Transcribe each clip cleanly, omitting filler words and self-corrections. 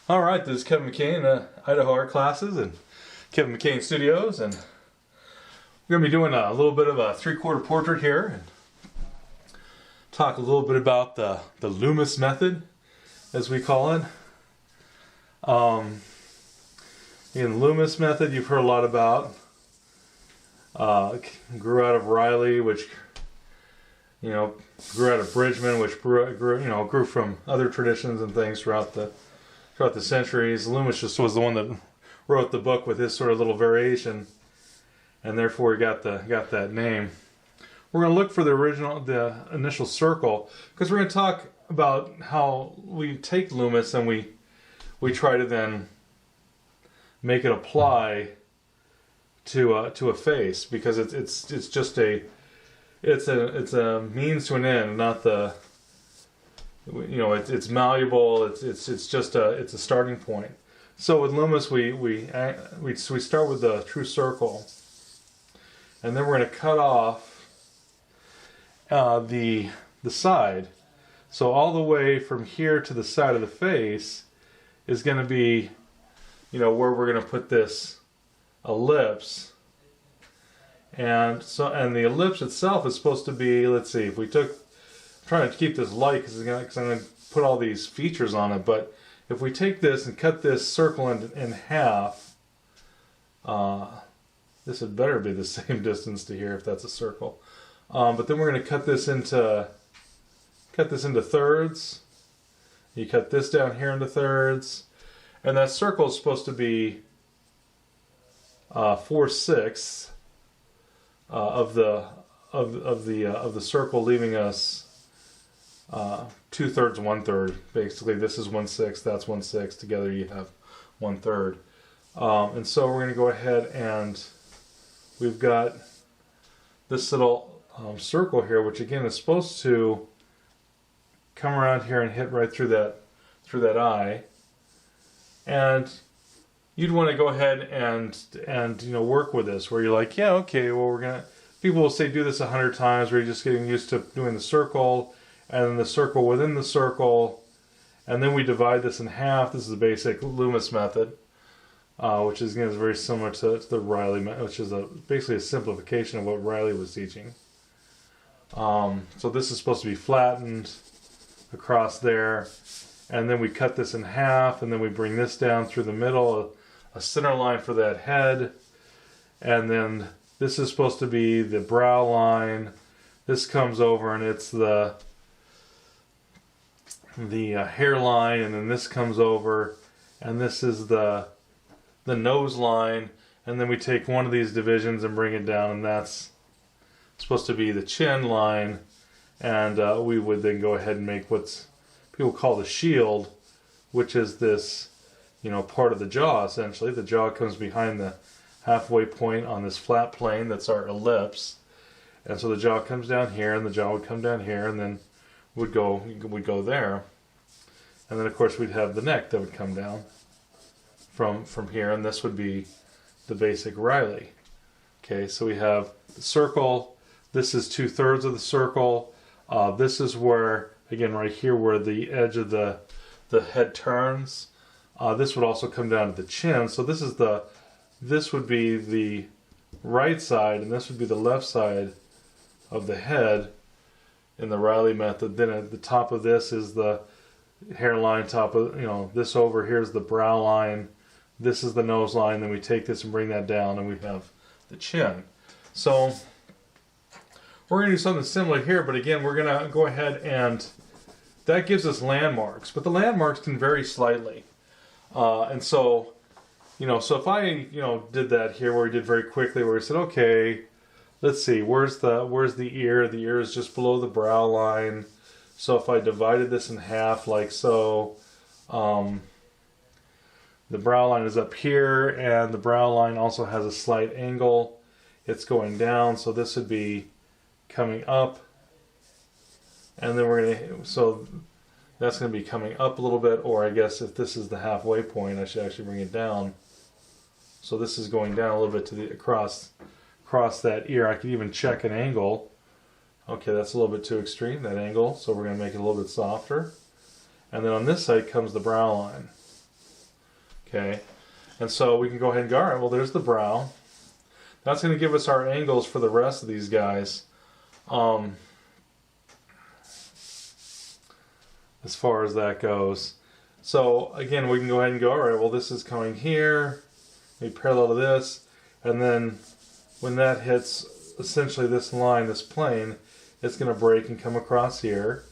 All right, this is Kevin McCain, Idaho Art Classes and Kevin McCain Studios, and we're going to be doing a little bit of a three-quarter portrait here and talk a little bit about the Loomis method, as we call it. In the Loomis method, you've heard a lot about. Grew out of Riley, which grew out of Bridgman, which grew from other traditions and things throughout the centuries. Loomis just was the one that wrote the book with his sort of little variation, and therefore he got that name. We're going to look for the initial circle, because we're going to talk about how we take Loomis and we try to then make it apply to a face, because it's just a means to an end, not the. It's malleable. It's just a starting point. So with Loomis, we start with the true circle, and then we're going to cut off the side. So all the way from here to the side of the face is going to be, where we're going to put this ellipse. And the ellipse itself is supposed to be. Let's see if we took. I'm trying to keep this light because I'm going to put all these features on it, but if we take this and cut this circle in half, this had better be the same distance to here if that's a circle. But then we're going to cut this into thirds. You cut this down here into thirds, and that circle is supposed to be 4/6 of the circle, leaving us 2/3, 1/3. Basically, this is 1/6, that's 1/6. Together, you have 1/3. And so we're going to go ahead and we've got this little circle here, which again is supposed to come around here and hit right through that eye. And you'd want to go ahead and work with this, where you're like, yeah, okay, well people will say do this 100 times, where you're just getting used to doing the circle, and then the circle within the circle, and then we divide this in half. This is the basic Loomis method, which is very similar to the Riley method, which is basically a simplification of what Riley was teaching. So this is supposed to be flattened across there, and then we cut this in half, and then we bring this down through the middle, a center line for that head, and then this is supposed to be the brow line. This comes over and it's the hairline, and then this comes over, and this is the nose line, and then we take one of these divisions and bring it down, and that's supposed to be the chin line, and we would then go ahead and make what people call the shield, which is this, part of the jaw. Essentially, the jaw comes behind the halfway point on this flat plane that's our ellipse, and so the jaw comes down here, and the jaw would come down here, and then would go there, and then of course we'd have the neck that would come down from here, and this would be the basic Riley. Okay, so we have the circle. This is 2/3 of the circle. This is where, again, right here where the edge of the head turns. This would also come down to the chin. So this would be the right side, and this would be the left side of the head in the Riley method. Then at the top of this is the hairline, top of, this over here is the brow line, this is the nose line, then we take this and bring that down, and we have the chin. So we're going to do something similar here, but again, we're going to go ahead and that gives us landmarks, but the landmarks can vary slightly. And so, so if I, did that here, where we did very quickly, where we said, okay, let's see, where's the ear? The ear is just below the brow line. So if I divided this in half like so, the brow line is up here, and the brow line also has a slight angle. It's going down, so this would be coming up, and then so that's going to be coming up a little bit, or I guess if this is the halfway point, I should actually bring it down. So this is going down a little bit to the across that ear. I could even check an angle. Okay, that's a little bit too extreme, that angle, so we're going to make it a little bit softer. And then on this side comes the brow line. Okay, and so we can go ahead and go, all right, well, there's the brow. That's going to give us our angles for the rest of these guys. As far as that goes. So again, we can go ahead and go, all right, well, this is coming here, maybe parallel to this, and then when that hits essentially this line, this plane, it's going to break and come across here.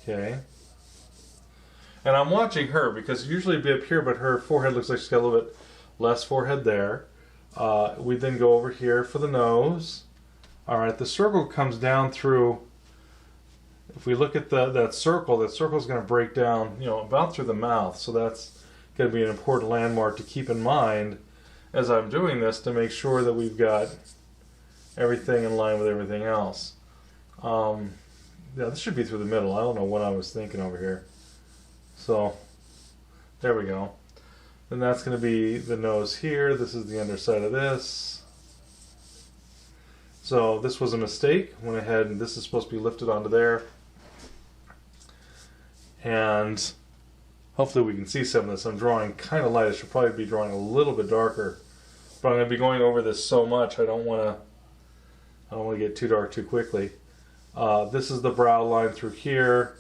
Okay. And I'm watching her because usually it'd be up here, but her forehead looks like she's got a little bit less forehead there. We then go over here for the nose. All right, the circle comes down through. If we look at that circle is going to break down, about through the mouth. So that's going to be an important landmark to keep in mind as I'm doing this to make sure that we've got everything in line with everything else. Yeah, this should be through the middle. I don't know what I was thinking over here. So there we go. Then that's going to be the nose here. This is the underside of this. So this was a mistake. Went ahead and this is supposed to be lifted onto there. And hopefully we can see some of this. I'm drawing kind of light. I should probably be drawing a little bit darker. But I'm going to be going over this so much I don't want to get too dark too quickly. This is the brow line through here.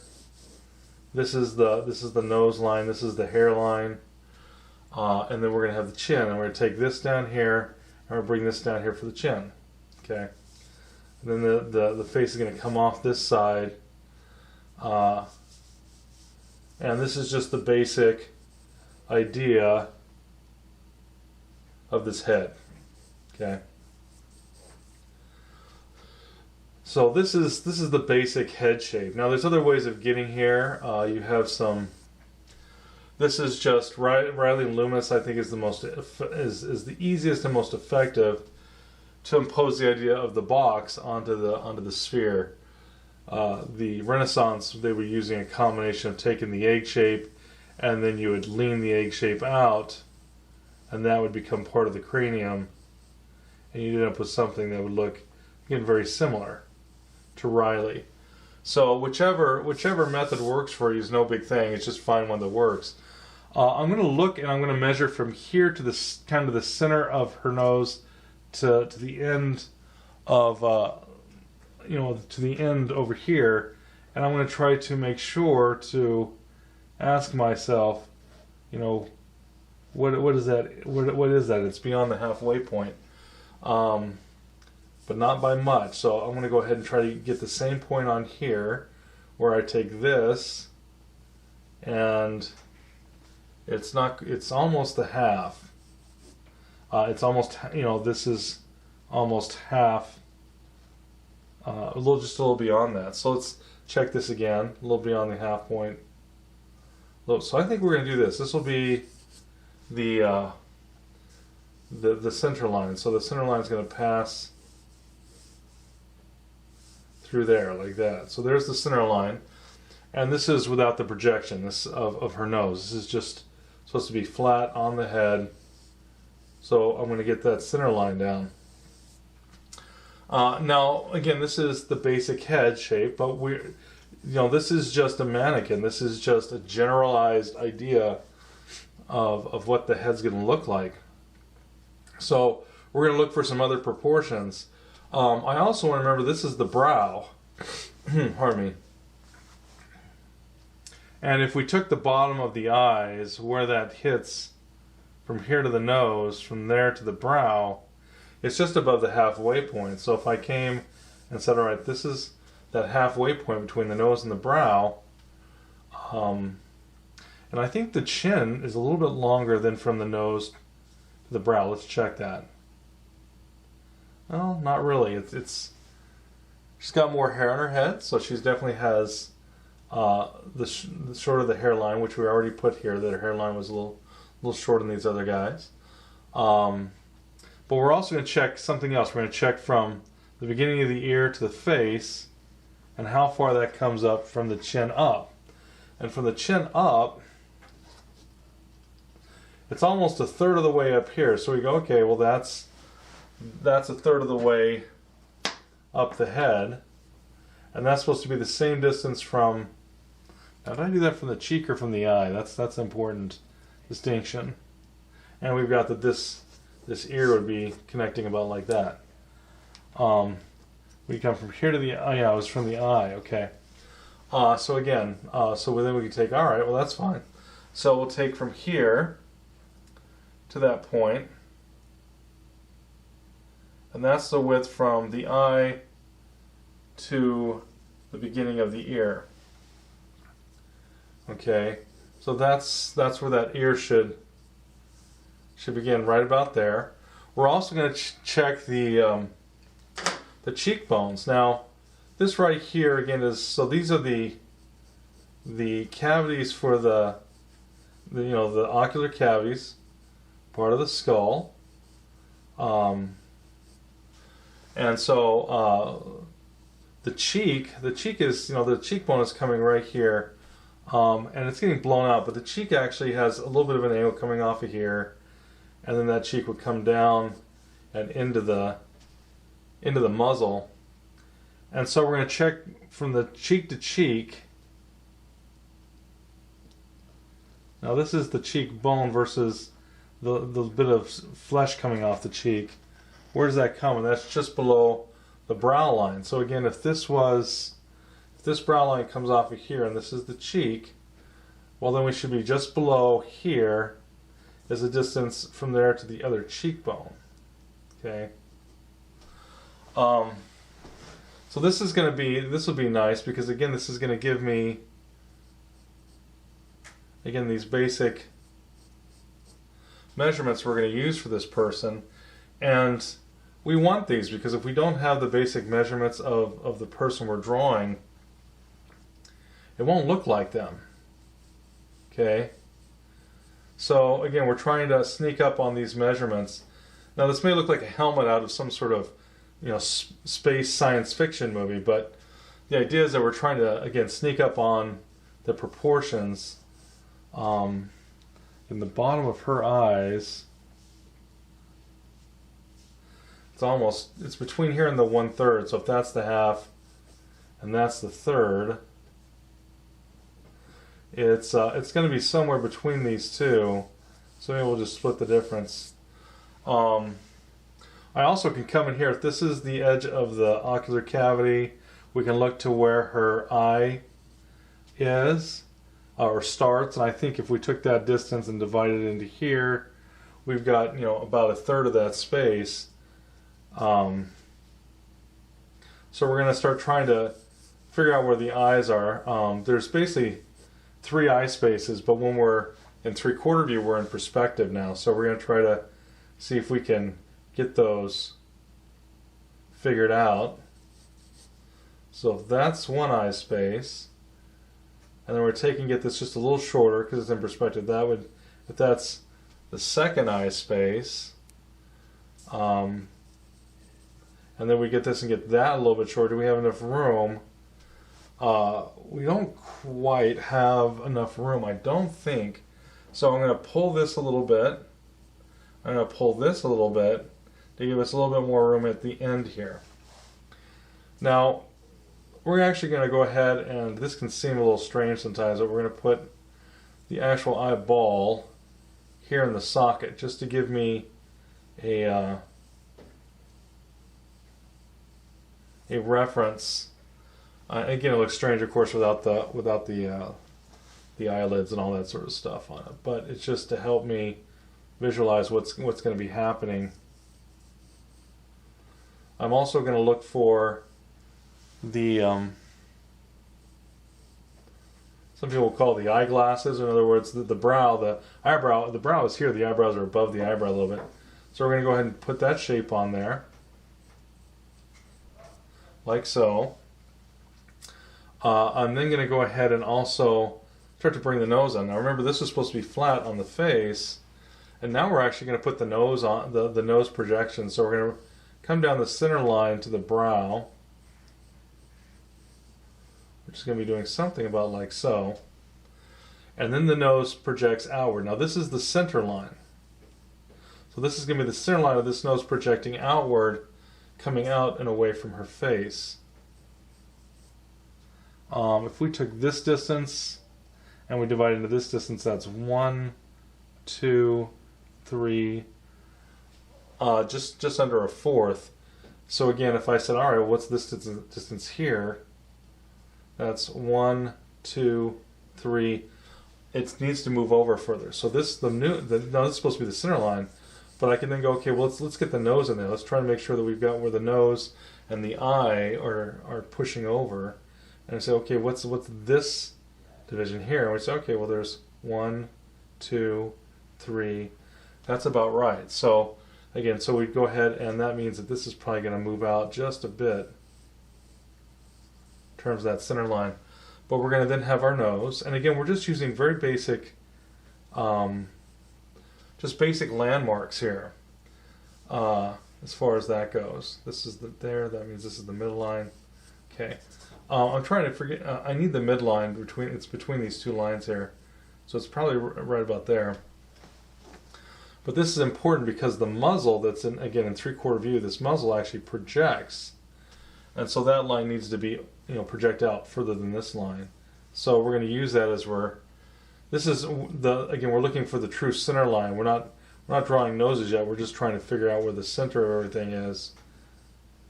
This is the nose line. This is the hairline. And then we're going to have the chin. And we're going to take this down here. And we're going to bring this down here for the chin. Okay. And then the face is going to come off this side. And this is just the basic idea of this head. Okay. So this is the basic head shape. Now there's other ways of getting here. You have some. This is just Riley and Loomis. I think is the easiest and most effective to impose the idea of the box onto the sphere. The Renaissance, they were using a combination of taking the egg shape, and then you would lean the egg shape out, and that would become part of the cranium, and you'd end up with something that would look, again, very similar to Riley. So whichever method works for you is no big thing. It's just find one that works. I'm going to look and I'm going to measure from here to the kind of the center of her nose to the end of to the end over here, and I'm going to try to make sure to ask myself, what is that? What is that? It's beyond the halfway point. But not by much. So I'm going to go ahead and try to get the same point on here where I take this and it's almost the half. It's almost, this is almost half, just a little beyond that. So let's check this again, a little beyond the half point. So I think we're going to do this. This will be the center line. So the center line is going to pass through there like that. So there's the center line, and this is without the projection of her nose. This is just supposed to be flat on the head. So I'm going to get that center line down. Now again, this is the basic head shape, but this is just a mannequin. This is just a generalized idea of what the head's going to look like. So we're going to look for some other proportions. I also want to remember this is the brow. Pardon me. And if we took the bottom of the eyes, where that hits from here to the nose, from there to the brow, it's just above the halfway point. So if I came and said, all right, this is that halfway point between the nose and the brow, and I think the chin is a little bit longer than from the nose to the brow. Let's check that. Well, not really. She's got more hair on her head, so she definitely has the shorter the hairline, which we already put here. That her hairline was a little shorter than these other guys. But we're also going to check something else. We're going to check from the beginning of the ear to the face, and how far that comes up from the chin up. And from the chin up, it's almost a third of the way up here. So we go, okay, well that's a third of the way up the head, and that's supposed to be the same distance from. Now, did I do that from the cheek or from the eye? That's important. distinction. And we've got that this ear would be connecting about like that. We come from here to the eye. Yeah, it was from the eye. Okay. So again, so then we can take, all right, well, that's fine. So we'll take from here to that point, and that's the width from the eye to the beginning of the ear. Okay, so that's where that ear should begin, right about there. We're also going to check the cheekbones. Now, this right here again is, so these are the cavities for the ocular cavities, part of the skull. And so the cheek is, the cheekbone is coming right here, and it's getting blown out, but the cheek actually has a little bit of an angle coming off of here, and then that cheek would come down and into the muzzle. And so we're going to check from the cheek to cheek. Now this is the cheekbone versus the bit of flesh coming off the cheek. Where does that come? And that's just below the brow line. So again, if this brow line comes off of here and this is the cheek, well then we should be just below here is the distance from there to the other cheekbone. Okay. So this will be nice because again this is going to give me these basic measurements we're going to use for this person, and we want these because if we don't have the basic measurements of the person we're drawing, it won't look like them. Okay, so again we're trying to sneak up on these measurements. Now this may look like a helmet out of some sort of space science fiction movie, but the idea is that we're trying to again sneak up on the proportions. In the bottom of her eyes, it's between here and the 1/3. So if that's the half and that's the third, it's going to be somewhere between these two. So maybe we'll just split the difference. I also can come in here. If this is the edge of the ocular cavity, we can look to where her eye is or starts. And I think if we took that distance and divided it into here, we've got about 1/3 of that space. So we're going to start trying to figure out where the eyes are. There's basically 3 eye spaces, but when we're in 3/4 view, we're in perspective now. So we're going to try to see if we can get those figured out. So that's one eye space, and then we're taking get this just a little shorter because it's in perspective. That would, if that's the second eye space, and then we get this and get that a little bit shorter. Do we have enough room? We don't quite have enough room, I don't think. So I'm going to pull this a little bit. I'm going to pull this a little bit to give us a little bit more room at the end here. Now, we're actually going to go ahead, and this can seem a little strange sometimes, but we're going to put the actual eyeball here in the socket just to give me a reference. Again, it looks strange, of course, without the eyelids and all that sort of stuff on it. But it's just to help me visualize what's going to be happening. I'm also going to look for the some people call the eyeglasses. In other words, the brow, the brow is here. The eyebrows are above the eyebrow a little bit. So we're going to go ahead and put that shape on there, like so. I'm then going to go ahead and also start to bring the nose on. Now remember, this is supposed to be flat on the face, and now we're actually going to put the nose on, the nose projection. So we're going to come down the center line to the brow, which is going to be doing something about like so. And then the nose projects outward. Now this is the center line. So this is going to be the center line of this nose projecting outward, coming out and away from her face. If we took this distance and we divide into this distance, that's 1, 2, 3, just under a fourth. So again, if I said, all right, well, what's this distance here? That's 1, 2, 3. It needs to move over further. So this no, this is supposed to be the center line, but I can then go, okay, well, let's get the nose in there. Let's try to make sure that we've got where the nose and the eye are pushing over, and I say, okay, what's this division here? And we say, okay, well, there's 1, 2, 3. That's about right. So again, so we go ahead, and that means that this is probably going to move out just a bit in terms of that center line. But we're going to then have our nose, and again, we're just using very basic, just basic landmarks here, as far as that goes. This is there. That means this is the midline. Okay. I'm trying to forget. I need the midline between. It's between these two lines here, so it's probably right about there. But this is important because the muzzle that's in 3/4 view, this muzzle actually projects, and so that line needs to be, project out further than this line. So we're going to use that as we're looking for the true center line. We're not drawing noses yet. We're just trying to figure out where the center of everything is,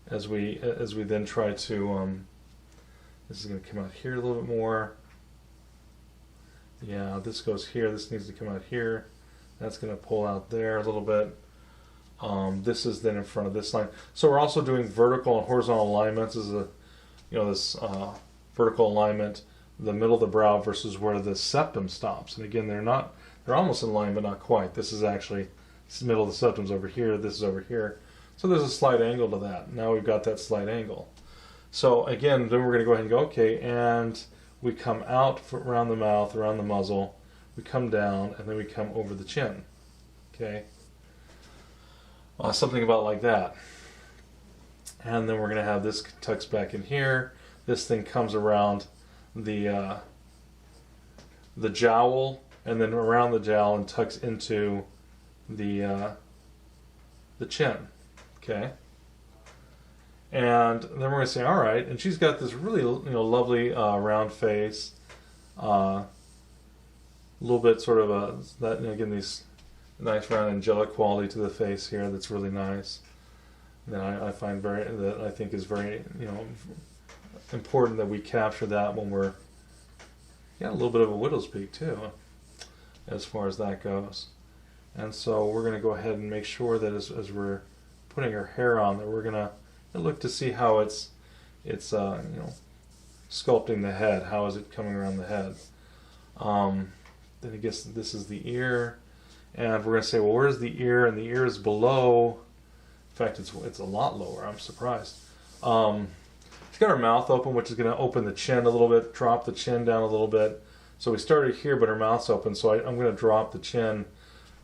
as we then try to. This is going to come out here a little bit more. Yeah, this goes here. This needs to come out here. That's going to pull out there a little bit. This is then in front of this line. So we're also doing vertical and horizontal alignments. This is this vertical alignment, the middle of the brow versus where the septum stops. And again, they're almost in line, but not quite. This is actually the middle of the septum's over here. This is over here. So there's a slight angle to that. Now we've got that slight angle. So again, then we're going to go ahead and go, okay, and we come out around the mouth, around the muzzle. We come down, and then we come over the chin. Okay? Something about like that. And then we're going to have this tucks back in here. This thing comes around the jowl, and then around the jowl and tucks into the chin. Okay? And then we're going to say, all right, and she's got this really lovely round face. A little bit sort of again, these nice round angelic quality to the face here that's really nice. That I find that I think is very important that we capture that when we're a little bit of a widow's peak too, as far as that goes. And so we're going to go ahead and make sure that as we're putting her hair on, that we're going to look to see how it's sculpting the head. How is it coming around the head? Then I guess this is the ear, and we're going to say, well, where's the ear? And the ear is below. In fact, it's a lot lower. I'm surprised. She's got her mouth open, which is going to open the chin a little bit, drop the chin down a little bit. So we started here, but her mouth's open, so I'm going to drop the chin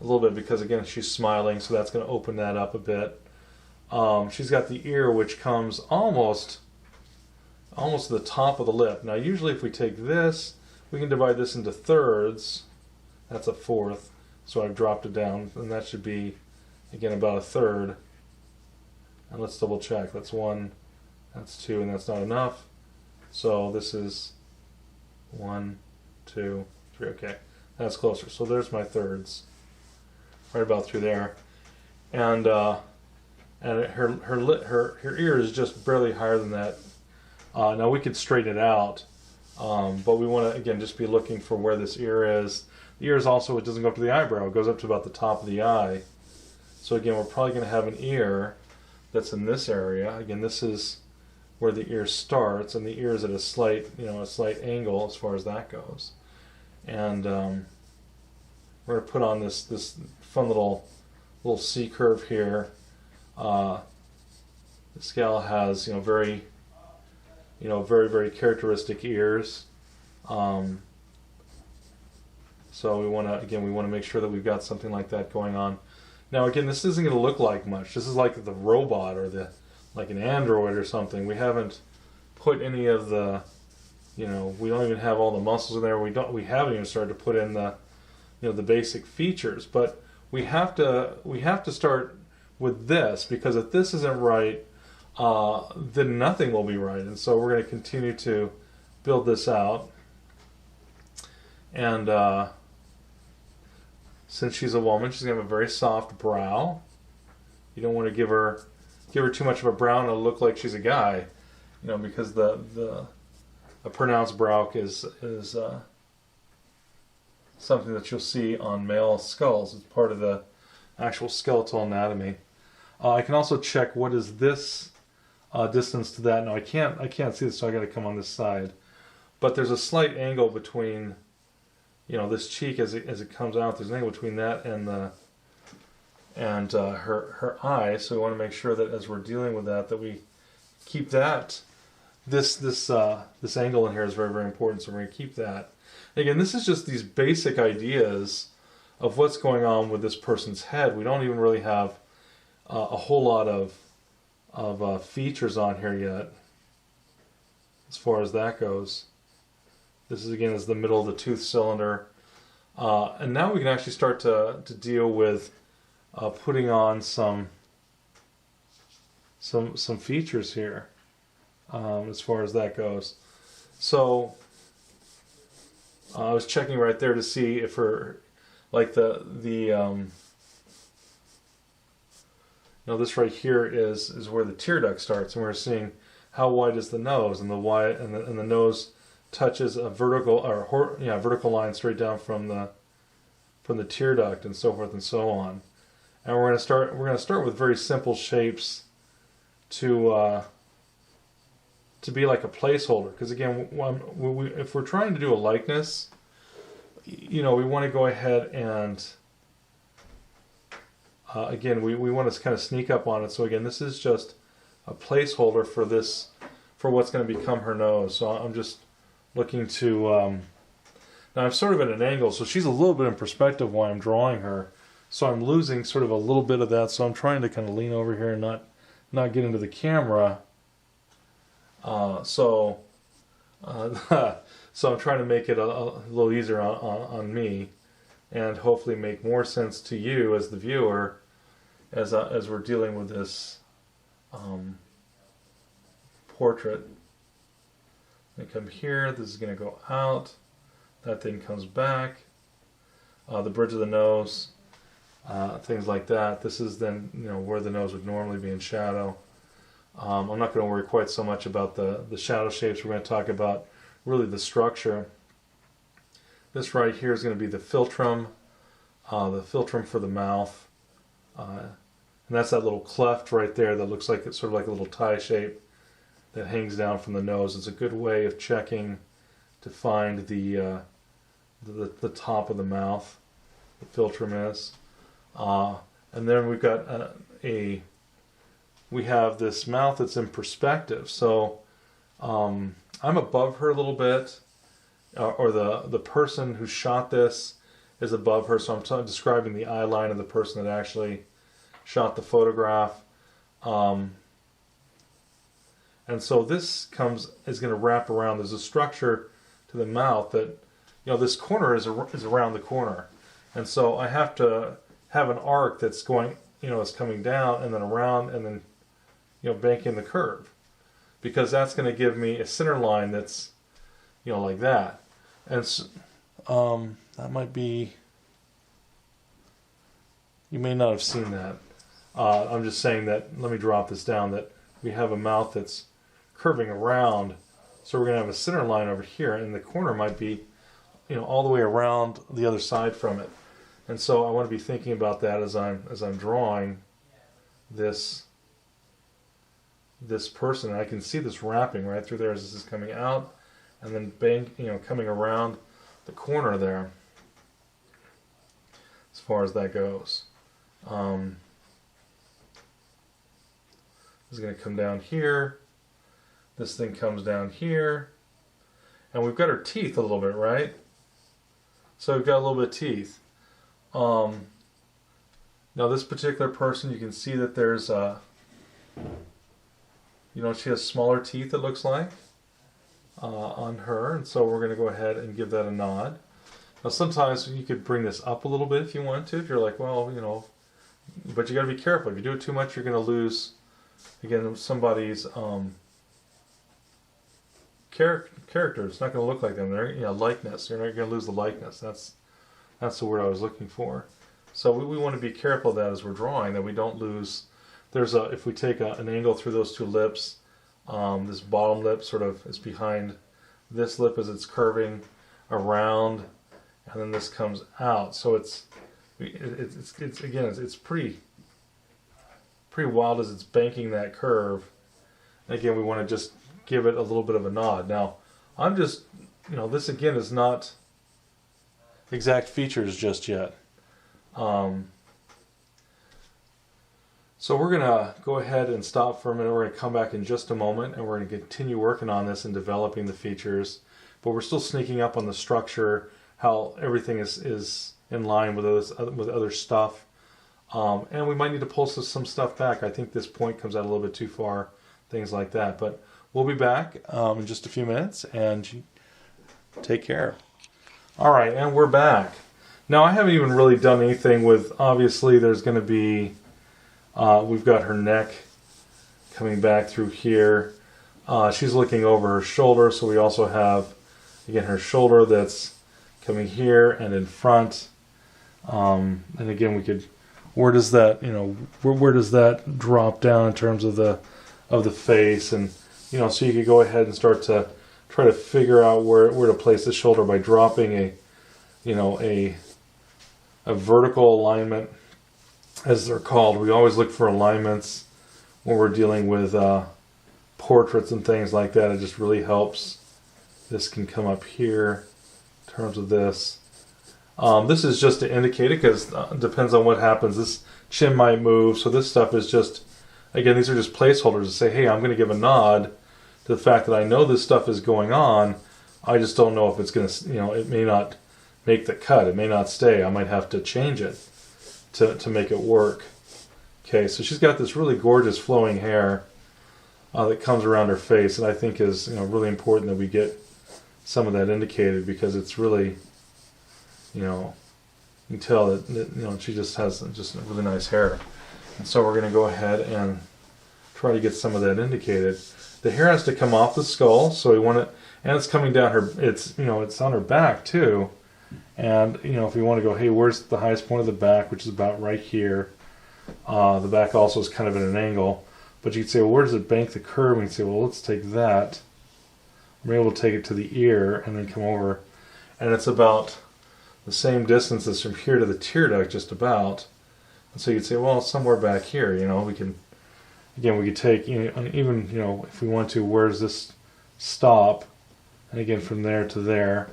a little bit because, again, she's smiling, so that's going to open that up a bit. She's got the ear, which comes almost to the top of the lip. Now, usually if we take this, we can divide this into thirds. That's a fourth. So I've dropped it down, and that should be, again, about a third. And let's double check. That's 1, that's 2, and that's not enough. So this is 1, 2, 3. Okay, that's closer. So there's my thirds, right about through there. And her ear is just barely higher than that. Now we could straighten it out, but we want to, again, just be looking for where this ear is. The ear is also, it doesn't go up to the eyebrow, it goes up to about the top of the eye. So again, we're probably going to have an ear that's in this area. Again, this is where the ear starts, and the ear is at a slight angle as far as that goes. And we're going to put on this fun little C curve here. This gal has very very characteristic ears. So we want to make sure that we've got something like that going on. Now again, this isn't going to look like much. This is like the robot or like an android or something. We haven't put any of the, we don't even have all the muscles in there. We haven't even started to put in the, the basic features. But we have to start with this, because if this isn't right, then nothing will be right. And so we're going to continue to build this out. And since she's a woman, she's gonna have a very soft brow. You don't want to give her too much of a brow and it'll look like she's a guy, you know, because a pronounced brow is something that you'll see on male skulls. It's part of the actual skeletal anatomy. I can also check what is this distance to that. Now I can't see this, so I got to come on this side. But there's a slight angle between, you know, this cheek as it comes out. There's an angle between that and her eye. So we want to make sure that as we're dealing with that we keep that. This angle in here is very, very important. So we're going to keep that. Again, this is just these basic ideas of what's going on with this person's head. We don't even really have a whole lot of features on here yet, as far as that goes. This is again is the middle of the tooth cylinder, and now we can actually start to deal with putting on some features here, as far as that goes. So I was checking right there to see if her, like you know, this right here is where the tear duct starts, and we're seeing how wide is the nose, and the nose touches a vertical vertical line straight down from the tear duct, and so forth and so on. And we're going to start with very simple shapes to be like a placeholder, because again, if we're trying to do a likeness, you know, we want to go ahead and again, we want to kind of sneak up on it. So again, this is just a placeholder for what's going to become her nose. So I'm just looking to, now I'm sort of at an angle, so she's a little bit in perspective while I'm drawing her. So I'm losing sort of a little bit of that. So I'm trying to kind of lean over here and not get into the camera. So I'm trying to make it a little easier on me, and hopefully make more sense to you as the viewer as we're dealing with this portrait. They come here, this is going to go out, that thing comes back, the bridge of the nose, things like that. This is then, you know, where the nose would normally be in shadow. I'm not going to worry quite so much about the shadow shapes. We're going to talk about really the structure. This right here is going to be the philtrum for the mouth, and that's that little cleft right there that looks like it's sort of like a little tie shape that hangs down from the nose. It's a good way of checking to find the top of the mouth. The philtrum is, and then we've got we have this mouth that's in perspective. So I'm above her a little bit, or the person who shot this is above her. So I'm describing the eye line of the person that actually shot the photograph. And so this is going to wrap around. There's a structure to the mouth that, you know, this corner is around the corner, and so I have to have an arc that's going, you know, it's coming down and then around and then, you know, banking the curve, because that's going to give me a center line that's, you know, like that. And so, that might be, you may not have seen that. I'm just saying that, let me drop this down, that we have a mouth that's curving around, so we're going to have a center line over here, and the corner might be, you know, all the way around the other side from it. And so I want to be thinking about that as I'm drawing this person. And I can see this wrapping right through there as this is coming out, and then coming around the corner there, as far as that goes. This is going to come down here. This thing comes down here. And we've got her teeth a little bit, right? So we've got a little bit of teeth. Now this particular person, you can see that there's she has smaller teeth, it looks like, on her. And so we're going to go ahead and give that a nod. Now sometimes you could bring this up a little bit if you want to. If you're like, well, you know, but you got to be careful. If you do it too much, you're going to lose, again, somebody's character. It's not going to look like them. They're, you know, likeness. You're not going to lose the likeness. That's That's the word I was looking for. So we want to be careful of that as we're drawing, that we don't lose. There's a, if we take an angle through those two lips, this bottom lip sort of is behind this lip as it's curving around, and then this comes out. So it's again, it's pretty wild as it's banking that curve. And again, we want to just give it a little bit of a nod. Now, I'm just, this again is not exact features just yet. So we're going to go ahead and stop for a minute. We're going to come back in just a moment, and we're going to continue working on this and developing the features. But we're still sneaking up on the structure, how everything is in line with other stuff. And we might need to pull some stuff back. I think this point comes out a little bit too far, things like that. But we'll be back in just a few minutes, and take care. All right, and we're back. Now, I haven't even really done anything with, obviously, there's going to be, we've got her neck coming back through here. She's looking over her shoulder, so we also have, again, her shoulder that's coming here and in front. And again, we could, where does that, where does that drop down in terms of the face? And, so you could go ahead and start to try to figure out where to place the shoulder by dropping a vertical alignment, as they're called. We always look for alignments when we're dealing with portraits and things like that. It just really helps. This can come up here in terms of this. This is just to indicate it, because it depends on what happens. This chin might move, so this stuff is just, again, these are just placeholders to say, hey, I'm going to give a nod to the fact that I know this stuff is going on. I just don't know if it's going to, it may not make the cut. It may not stay. I might have to change it to make it work. Okay, so she's got this really gorgeous flowing hair that comes around her face, and I think is really important that we get some of that indicated, because it's really, you can tell that she just has just really nice hair. And so we're going to go ahead and try to get some of that indicated. The hair has to come off the skull, so we want it, and it's coming down her, it's on her back too. And if we want to go, hey, where's the highest point of the back, which is about right here. The back also is kind of at an angle, but you can say, well, where does it bank the curve? And you can say, well, let's take that. We're able to take it to the ear and then come over, and it's about the same distance as from here to the tear duct, just about. And so you'd say, well, somewhere back here, we can, again, we could take, even, if we want to, where does this stop? And again, from there to there.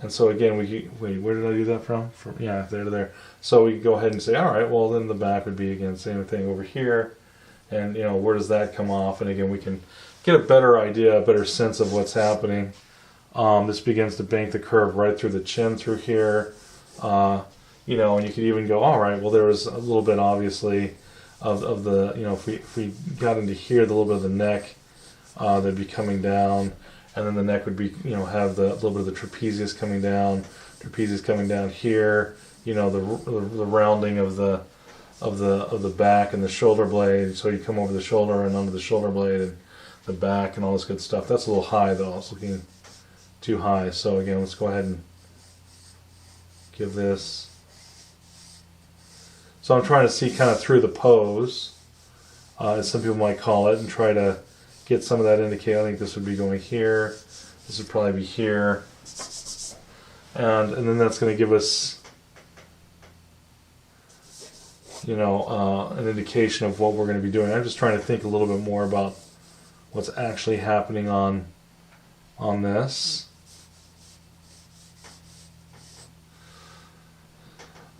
And so again, wait, where did I do that from? Yeah, there to there. So we could go ahead and say, all right, well, then the back would be, again, same thing over here. And, where does that come off? And again, we can get a better idea, a better sense of what's happening. This begins to bank the curve right through the chin through here. And you could even go, all right, well, there was a little bit, obviously, of the, if we got into here, the little bit of the neck, that'd be coming down. And then the neck would be, have the little bit of the trapezius coming down here. The rounding of the back and the shoulder blade. So you come over the shoulder and onto the shoulder blade and the back and all this good stuff. That's a little high though. It's looking too high. So again, let's go ahead and give this. So I'm trying to see kind of through the pose, as some people might call it, and try to get some of that indicated. I think this would be going here. This would probably be here. And then that's going to give us, an indication of what we're going to be doing. I'm just trying to think a little bit more about what's actually happening on this.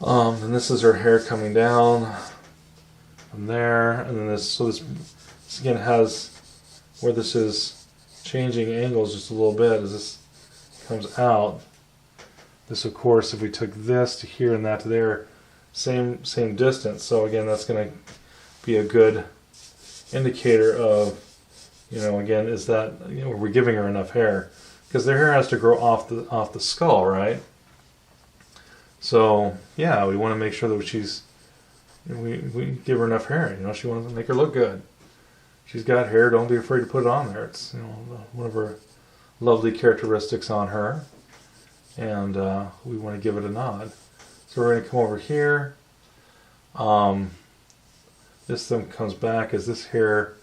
And this is her hair coming down from there, and then this again has where this is changing angles just a little bit as this comes out. This, of course, if we took this to here and that to there, same distance. So again, that's going to be a good indicator of, again, is that, are we giving her enough hair? Because their hair has to grow off the skull, right? So yeah, we want to make sure that we give her enough hair. She wants to make her look good. She's got hair. Don't be afraid to put it on there. It's one of her lovely characteristics on her. and we want to give it a nod. So we're going to come over here. This then comes back as this hair,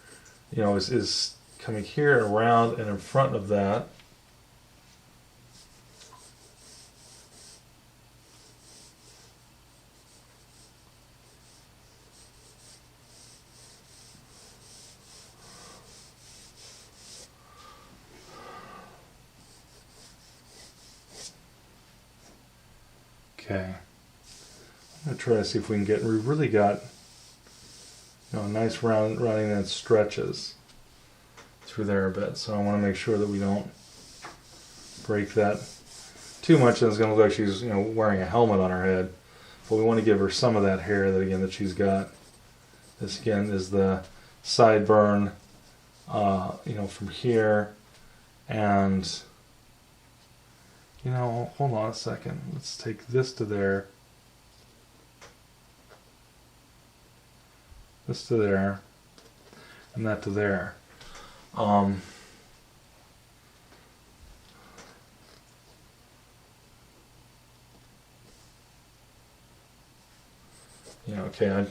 you know, is coming here and around and in front of that. Okay, I'm going to try to see if we can get, we've really got, you know, a nice rounding that stretches through there a bit. So I want to make sure that we don't break that too much, and it's going to look like she's, you know, wearing a helmet on her head. But we want to give her some of that hair that, again, that she's got. This, again, is the sideburn, you know, from here. And, you know, hold on a second. Let's take this to there. This to there. And that to there. Yeah, okay.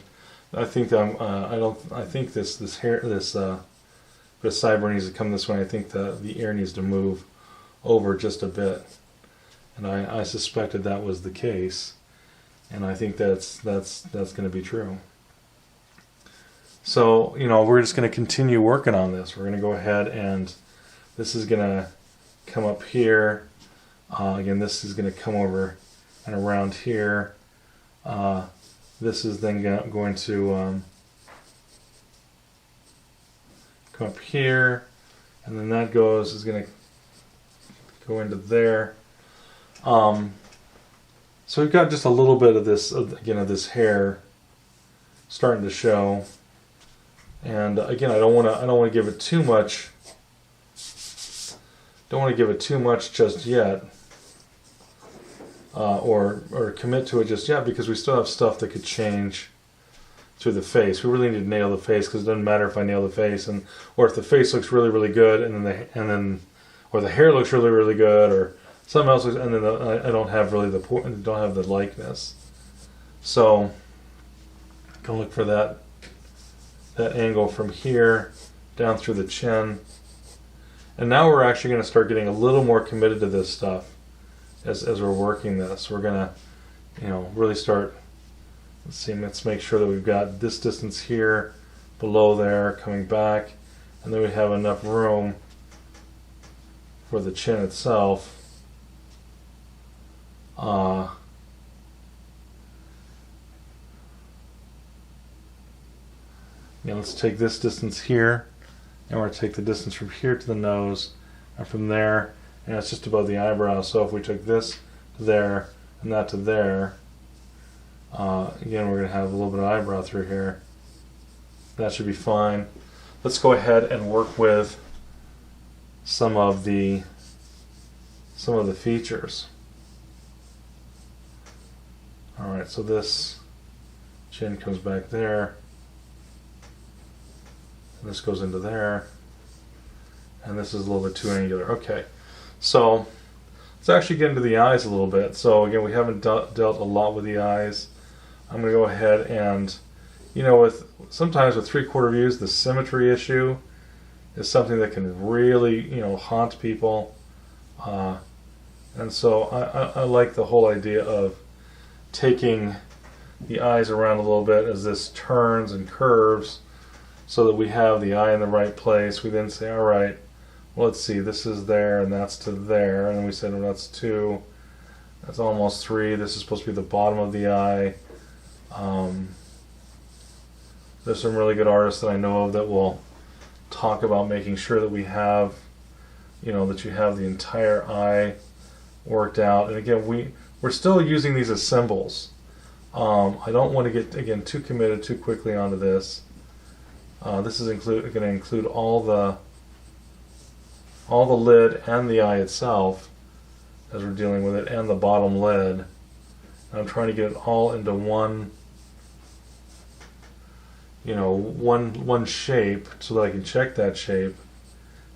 I think I think this hair, this sideburn needs to come this way. I think the ear needs to move over just a bit. And I suspected that was the case, and I think that's going to be true. So, you know, we're just going to continue working on this. We're going to go ahead, and this is going to come up here. Again, this is going to come over and around here. This is then going to come up here, and then that is going to go into there. So we've got just a little bit of this, again, of this hair starting to show. And again, I don't want to give it too much. Don't want to give it too much just yet, or commit to it just yet, because we still have stuff that could change through the face. We really need to nail the face, because it doesn't matter if I nail the face, or if the face looks really, really good, or the hair looks really, really good, or something else, and then I don't have really don't have the likeness. So go look for that angle from here down through the chin. And now we're actually going to start getting a little more committed to this stuff as we're working this. We're going to, you know, really start. Let's make sure that we've got this distance here, below there, coming back, and then we have enough room for the chin itself. Yeah, let's take this distance here, and we're going to take the distance from here to the nose, and from there, and it's just above the eyebrow. So if we took this to there, and that to there, again, we're going to have a little bit of eyebrow through here. That should be fine. Let's go ahead and work with some of the features. Alright, so this chin comes back there, and this goes into there, and this is a little bit too angular. Okay, so let's actually get into the eyes a little bit. So again, we haven't dealt a lot with the eyes. I'm going to go ahead and, you know, sometimes with 3/4 views, the symmetry issue is something that can really, you know, haunt people. And so I like the whole idea of taking the eyes around a little bit as this turns and curves, so that we have the eye in the right place. We then say, all right, well, let's see, this is there and that's to there, and then we said, well, that's 2, that's almost 3, this is supposed to be the bottom of the eye. There's some really good artists that I know of that will talk about making sure that we have, you know, that you have the entire eye worked out. And again, we're still using these as symbols. I don't want to get, again, too committed too quickly onto this. This is going to include all the lid and the eye itself as we're dealing with it, and the bottom lid. And I'm trying to get it all into one, you know, one shape, so that I can check that shape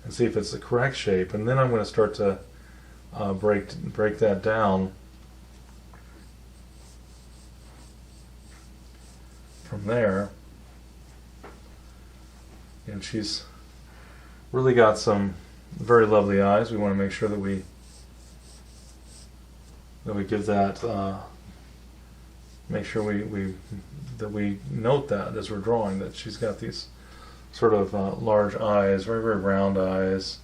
and see if it's the correct shape. And then I'm going to start to break that down from there. And she's really got some very lovely eyes. We want to make sure that we give that, make sure that we note that as we're drawing, that she's got these sort of large eyes, very, very round eyes.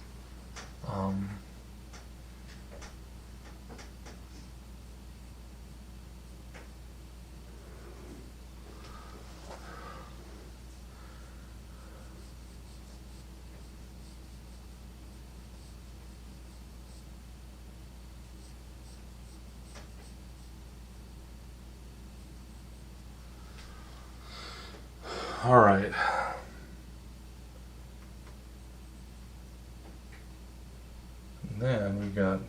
All right. And then we got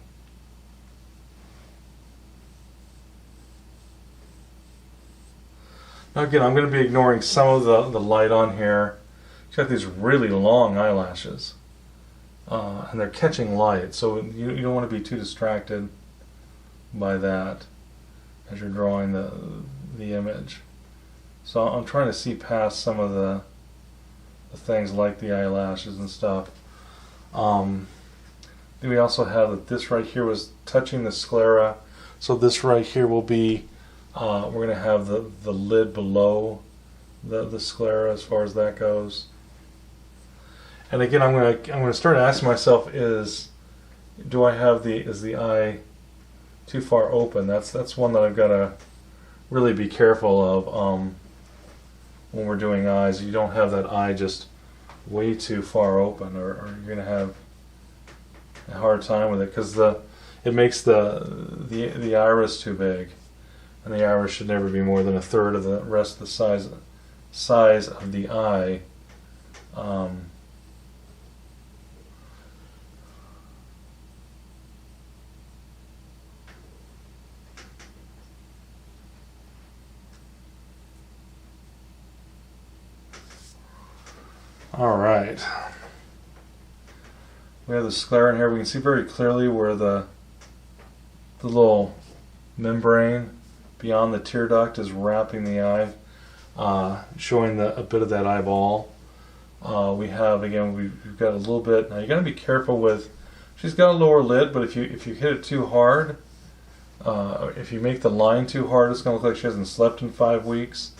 now again, I'm going to be ignoring some of the light on here. She's got these really long eyelashes, and they're catching light, so you don't want to be too distracted by that as you're drawing the image. So I'm trying to see past some of the things like the eyelashes and stuff. We also have that this right here was touching the sclera. So this right here will be, we're going to have the lid below the sclera as far as that goes. And again, I'm going to start asking myself, is the eye too far open? That's one that I've got to really be careful of. When we're doing eyes, you don't have that eye just way too far open, or you're going to have a hard time with it, because it makes the iris too big, and the iris should never be more than a third of the rest of the size of the eye. All right. We have the sclera in here. We can see very clearly where the little membrane beyond the tear duct is wrapping the eye, showing a bit of that eyeball. We have, again, we've got a little bit. Now you got to be careful with. She's got a lower lid, but if you hit it too hard, if you make the line too hard, it's going to look like she hasn't slept in 5 weeks.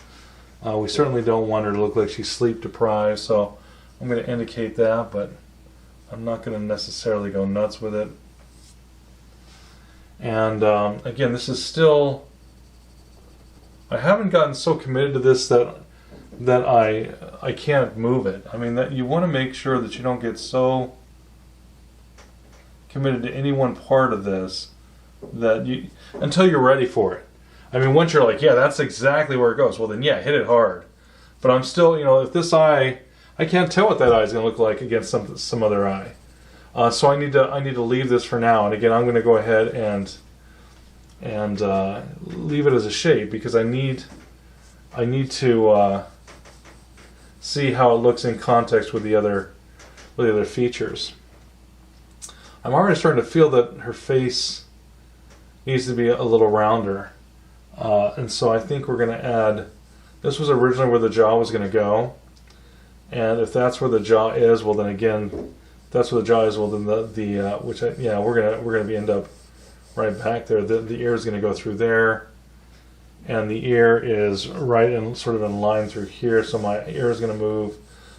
We certainly don't want her to look like she's sleep deprived, so I'm going to indicate that, but I'm not going to necessarily go nuts with it. And again, this is still, I haven't gotten so committed to this that I can't move it. I mean, that you want to make sure that you don't get so committed to any one part of this that until you're ready for it. I mean, once you're like, yeah, that's exactly where it goes, well then yeah, hit it hard. But I'm still, if this eye, I can't tell what that eye is going to look like against some other eye. So I need to leave this for now. And again, I'm going to go ahead and leave it as a shape, because I need to see how it looks in context with the other features. I'm already starting to feel that her face needs to be a little rounder. And so I think we're going to add, this was originally where the jaw was going to go, and if that's where the jaw is, well then again, if that's where the jaw is, well then we're going to end up right back there. The ear is going to go through there, and the ear is right in sort of in line through here, so my ear is going to move.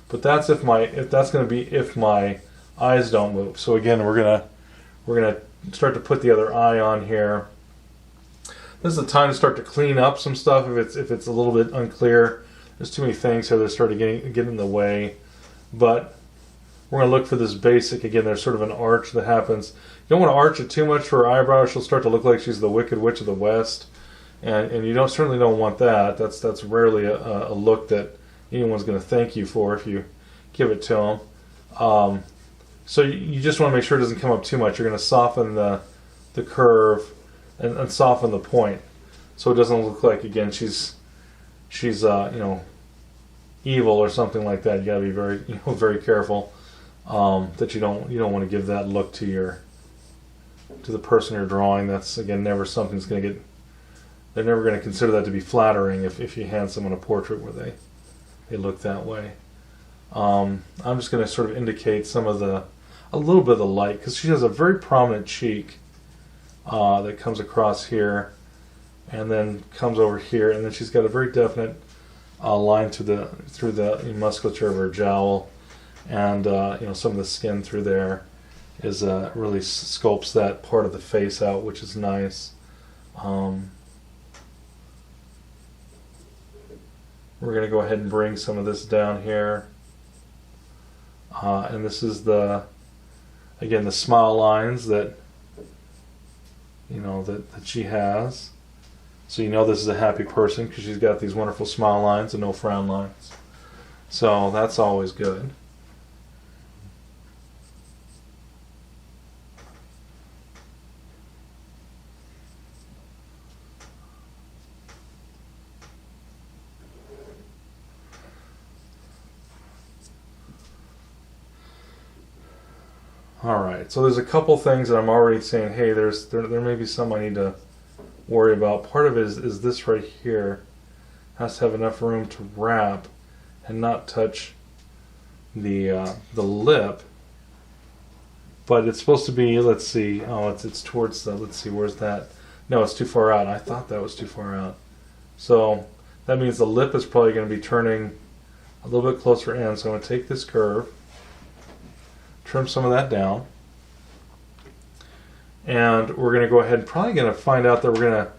But that's if my eyes don't move. So again, we're gonna start to put the other eye on here. This is the time to start to clean up some stuff if it's a little bit unclear. There's too many things here that start to get in the way. But we're going to look for this basic. Again, there's sort of an arch that happens. You don't want to arch it too much for her eyebrow. She'll start to look like she's the Wicked Witch of the West. And you certainly don't want that. That's rarely a look that anyone's going to thank you for if you give it to them. So you just want to make sure it doesn't come up too much. You're going to soften the curve and soften the point, so it doesn't look like, again, she's evil or something like that. You got to be very very careful that you don't want to give that look to to the person you're drawing. That's, again, never something that's going to get, they're never going to consider that to be flattering if you hand someone a portrait where they look that way. I'm just going to sort of indicate a little bit of the light, because she has a very prominent cheek that comes across here and then comes over here, and then she's got a very definite line through the musculature of her jowl, and some of the skin through there is really sculpts that part of the face out, which is nice. We're going to go ahead and bring some of this down here, and this is the smile lines that that she has. So this is a happy person because she's got these wonderful smile lines and no frown lines. So that's always good. Alright, so there's a couple things that I'm already saying, hey, there may be some I need to worry about. Part of it is this right here. Has to have enough room to wrap and not touch the lip. But it's supposed to be, let's see, oh, it's towards the, let's see, where's that? No, it's too far out. I thought that was too far out. So that means the lip is probably going to be turning a little bit closer in. So I'm going to take this curve, trim some of that down, and we're going to go ahead and probably going to find out that we're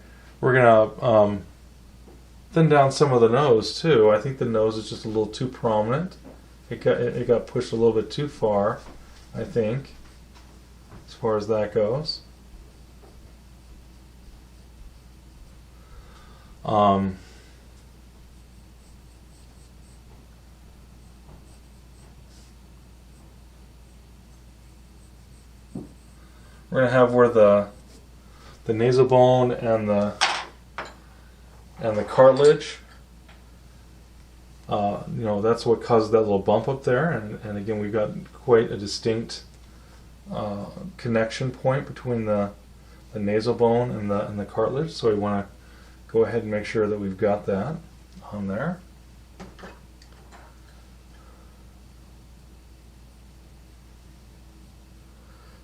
going to thin down some of the nose too. I think the nose is just a little too prominent. It got pushed a little bit too far, I think, as far as that goes. We're going to have where the nasal bone and the cartilage, that's what caused that little bump up there. And again, we've got quite a distinct connection point between the nasal bone and the cartilage. So we want to go ahead and make sure that we've got that on there.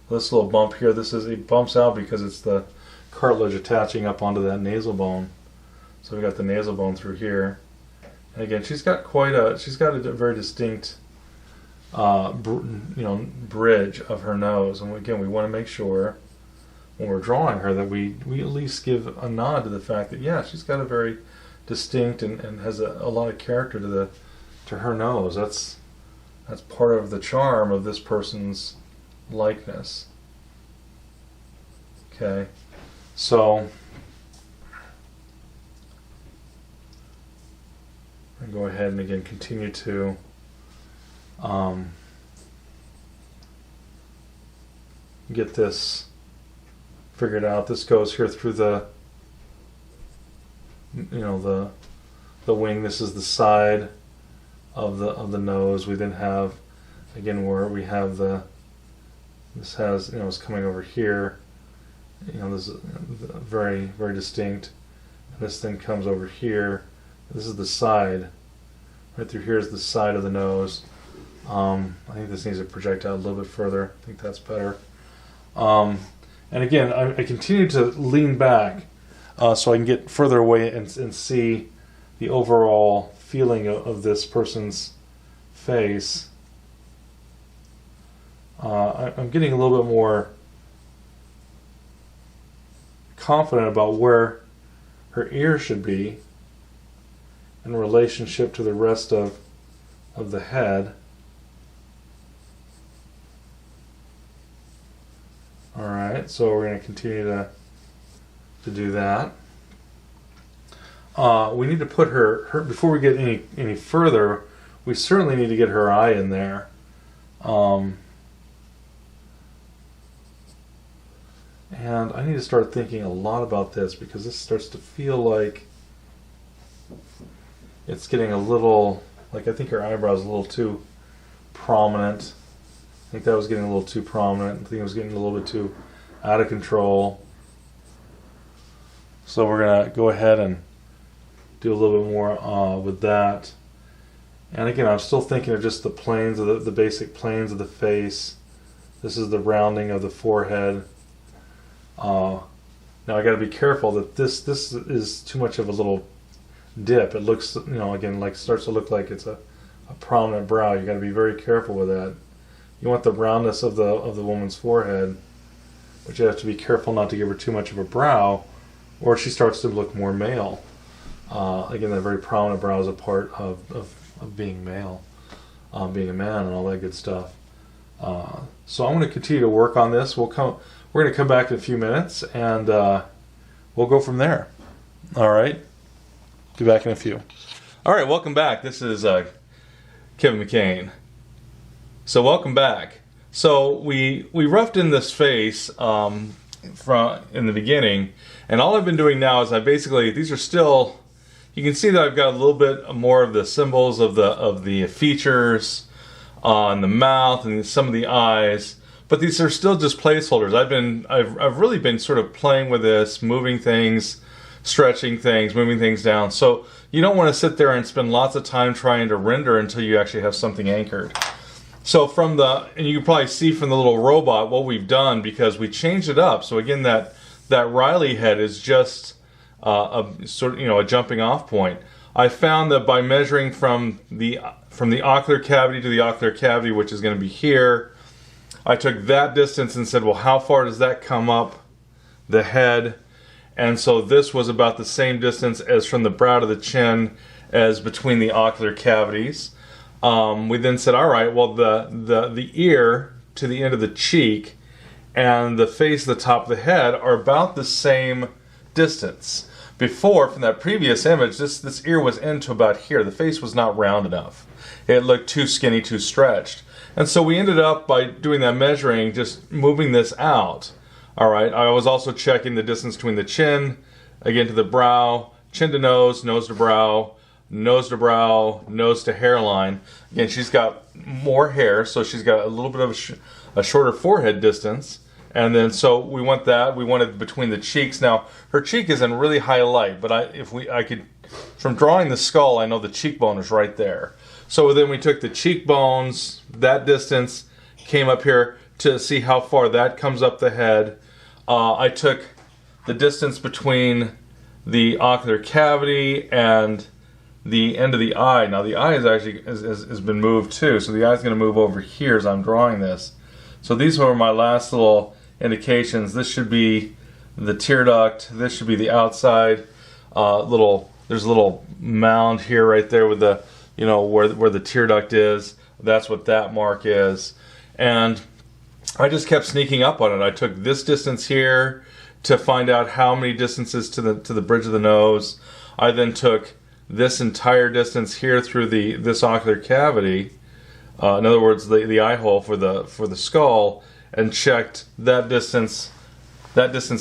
This little bump here, it bumps out because it's the cartilage attaching up onto that nasal bone. So we got the nasal bone through here, and again, she's got a very distinct, bridge of her nose. And again, we want to make sure when we're drawing her that we at least give a nod to the fact that she's got a very distinct and has a lot of character to her nose. That's part of the charm of this person's likeness. Okay, so I'm going to go ahead and again continue to get this figured out. This goes here through the wing. This is the side of the nose. We then have, again, where we have this has, it's coming over here. This is very, very distinct. And this then comes over here. This is the side. Right through here is the side of the nose. I think this needs to project out a little bit further. I think that's better. And again, I continue to lean back so I can get further away and see the overall feeling of this person's face. I'm getting a little bit more confident about where her ear should be in relationship to the rest of the head. Alright, so we're going to continue to do that. We need to put her before we get any further, we certainly need to get her eye in there. And I need to start thinking a lot about this because this starts to feel like it's getting a little, like I think her eyebrow is a little too prominent. I think that was getting a little too prominent. I think it was getting a little bit too out of control. So we're gonna go ahead and do a little bit more with that. And again, I'm still thinking of just the planes of the basic planes of the face. This is the rounding of the forehead. Now I got to be careful that this is too much of a little dip. It looks, again, like starts to look like it's a prominent brow. You got to be very careful with that. You want the roundness of the woman's forehead, but you have to be careful not to give her too much of a brow, or she starts to look more male. Again, that very prominent brow is a part of being male, being a man, and all that good stuff. So I'm going to continue to work on this. We're going to come back in a few minutes, and we'll go from there. All right. Be back in a few. All right, welcome back. This is Kevin McCain. So welcome back. So we roughed in this face from in the beginning, and all I've been doing now is these are still. You can see that I've got a little bit more of the symbols of the features on the mouth and some of the eyes, but these are still just placeholders. I've really been sort of playing with this, moving things, stretching things, moving things down. So you don't want to sit there and spend lots of time trying to render until you actually have something anchored. So and you can probably see from the little robot what we've done, because we changed it up. So again, that Riley head is just a sort of a jumping off point. I found that by measuring from the ocular cavity to the ocular cavity, which is going to be here, I took that distance and said, well, how far does that come up the head? And so this was about the same distance as from the brow to the chin as between the ocular cavities. We then said, all right, well, the ear to the end of the cheek and the face at the top of the head are about the same distance. Before, from that previous image, this ear was into about here. The face was not round enough. It looked too skinny, too stretched. And so we ended up, by doing that measuring, just moving this out. All right, I was also checking the distance between the chin, again to the brow, chin to nose to brow, nose to brow, nose to hairline. Again, she's got more hair, so she's got a little bit of a shorter forehead distance. And then, so we want that. We wanted between the cheeks. Now, her cheek is in really high light, but I could, from drawing the skull, I know the cheekbone is right there. So then we took the cheekbones, that distance, came up here to see how far that comes up the head. I took the distance between the ocular cavity and the end of the eye. Now, the eye is actually has been moved too, so the eye is going to move over here as I'm drawing this. So these were my last little indications. This should be the tear duct. This should be the outside. There's a little mound here, right there, with the where the tear duct is. That's what that mark is. And I just kept sneaking up on it. I took this distance here to find out how many distances to the bridge of the nose. I then took this entire distance here through this ocular cavity. In other words, the eye hole for the skull, and checked that distance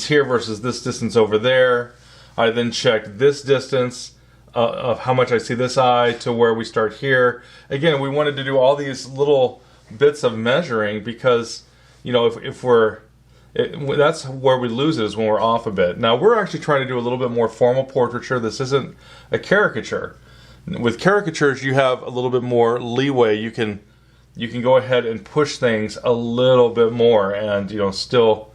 here versus this distance over there. I then checked this distance of how much I see this eye to where we start here. Again, we wanted to do all these little bits of measuring because, if that's where we lose it, is when we're off a bit. Now, we're actually trying to do a little bit more formal portraiture. This isn't a caricature. With caricatures, you have a little bit more leeway. You can go ahead and push things a little bit more and still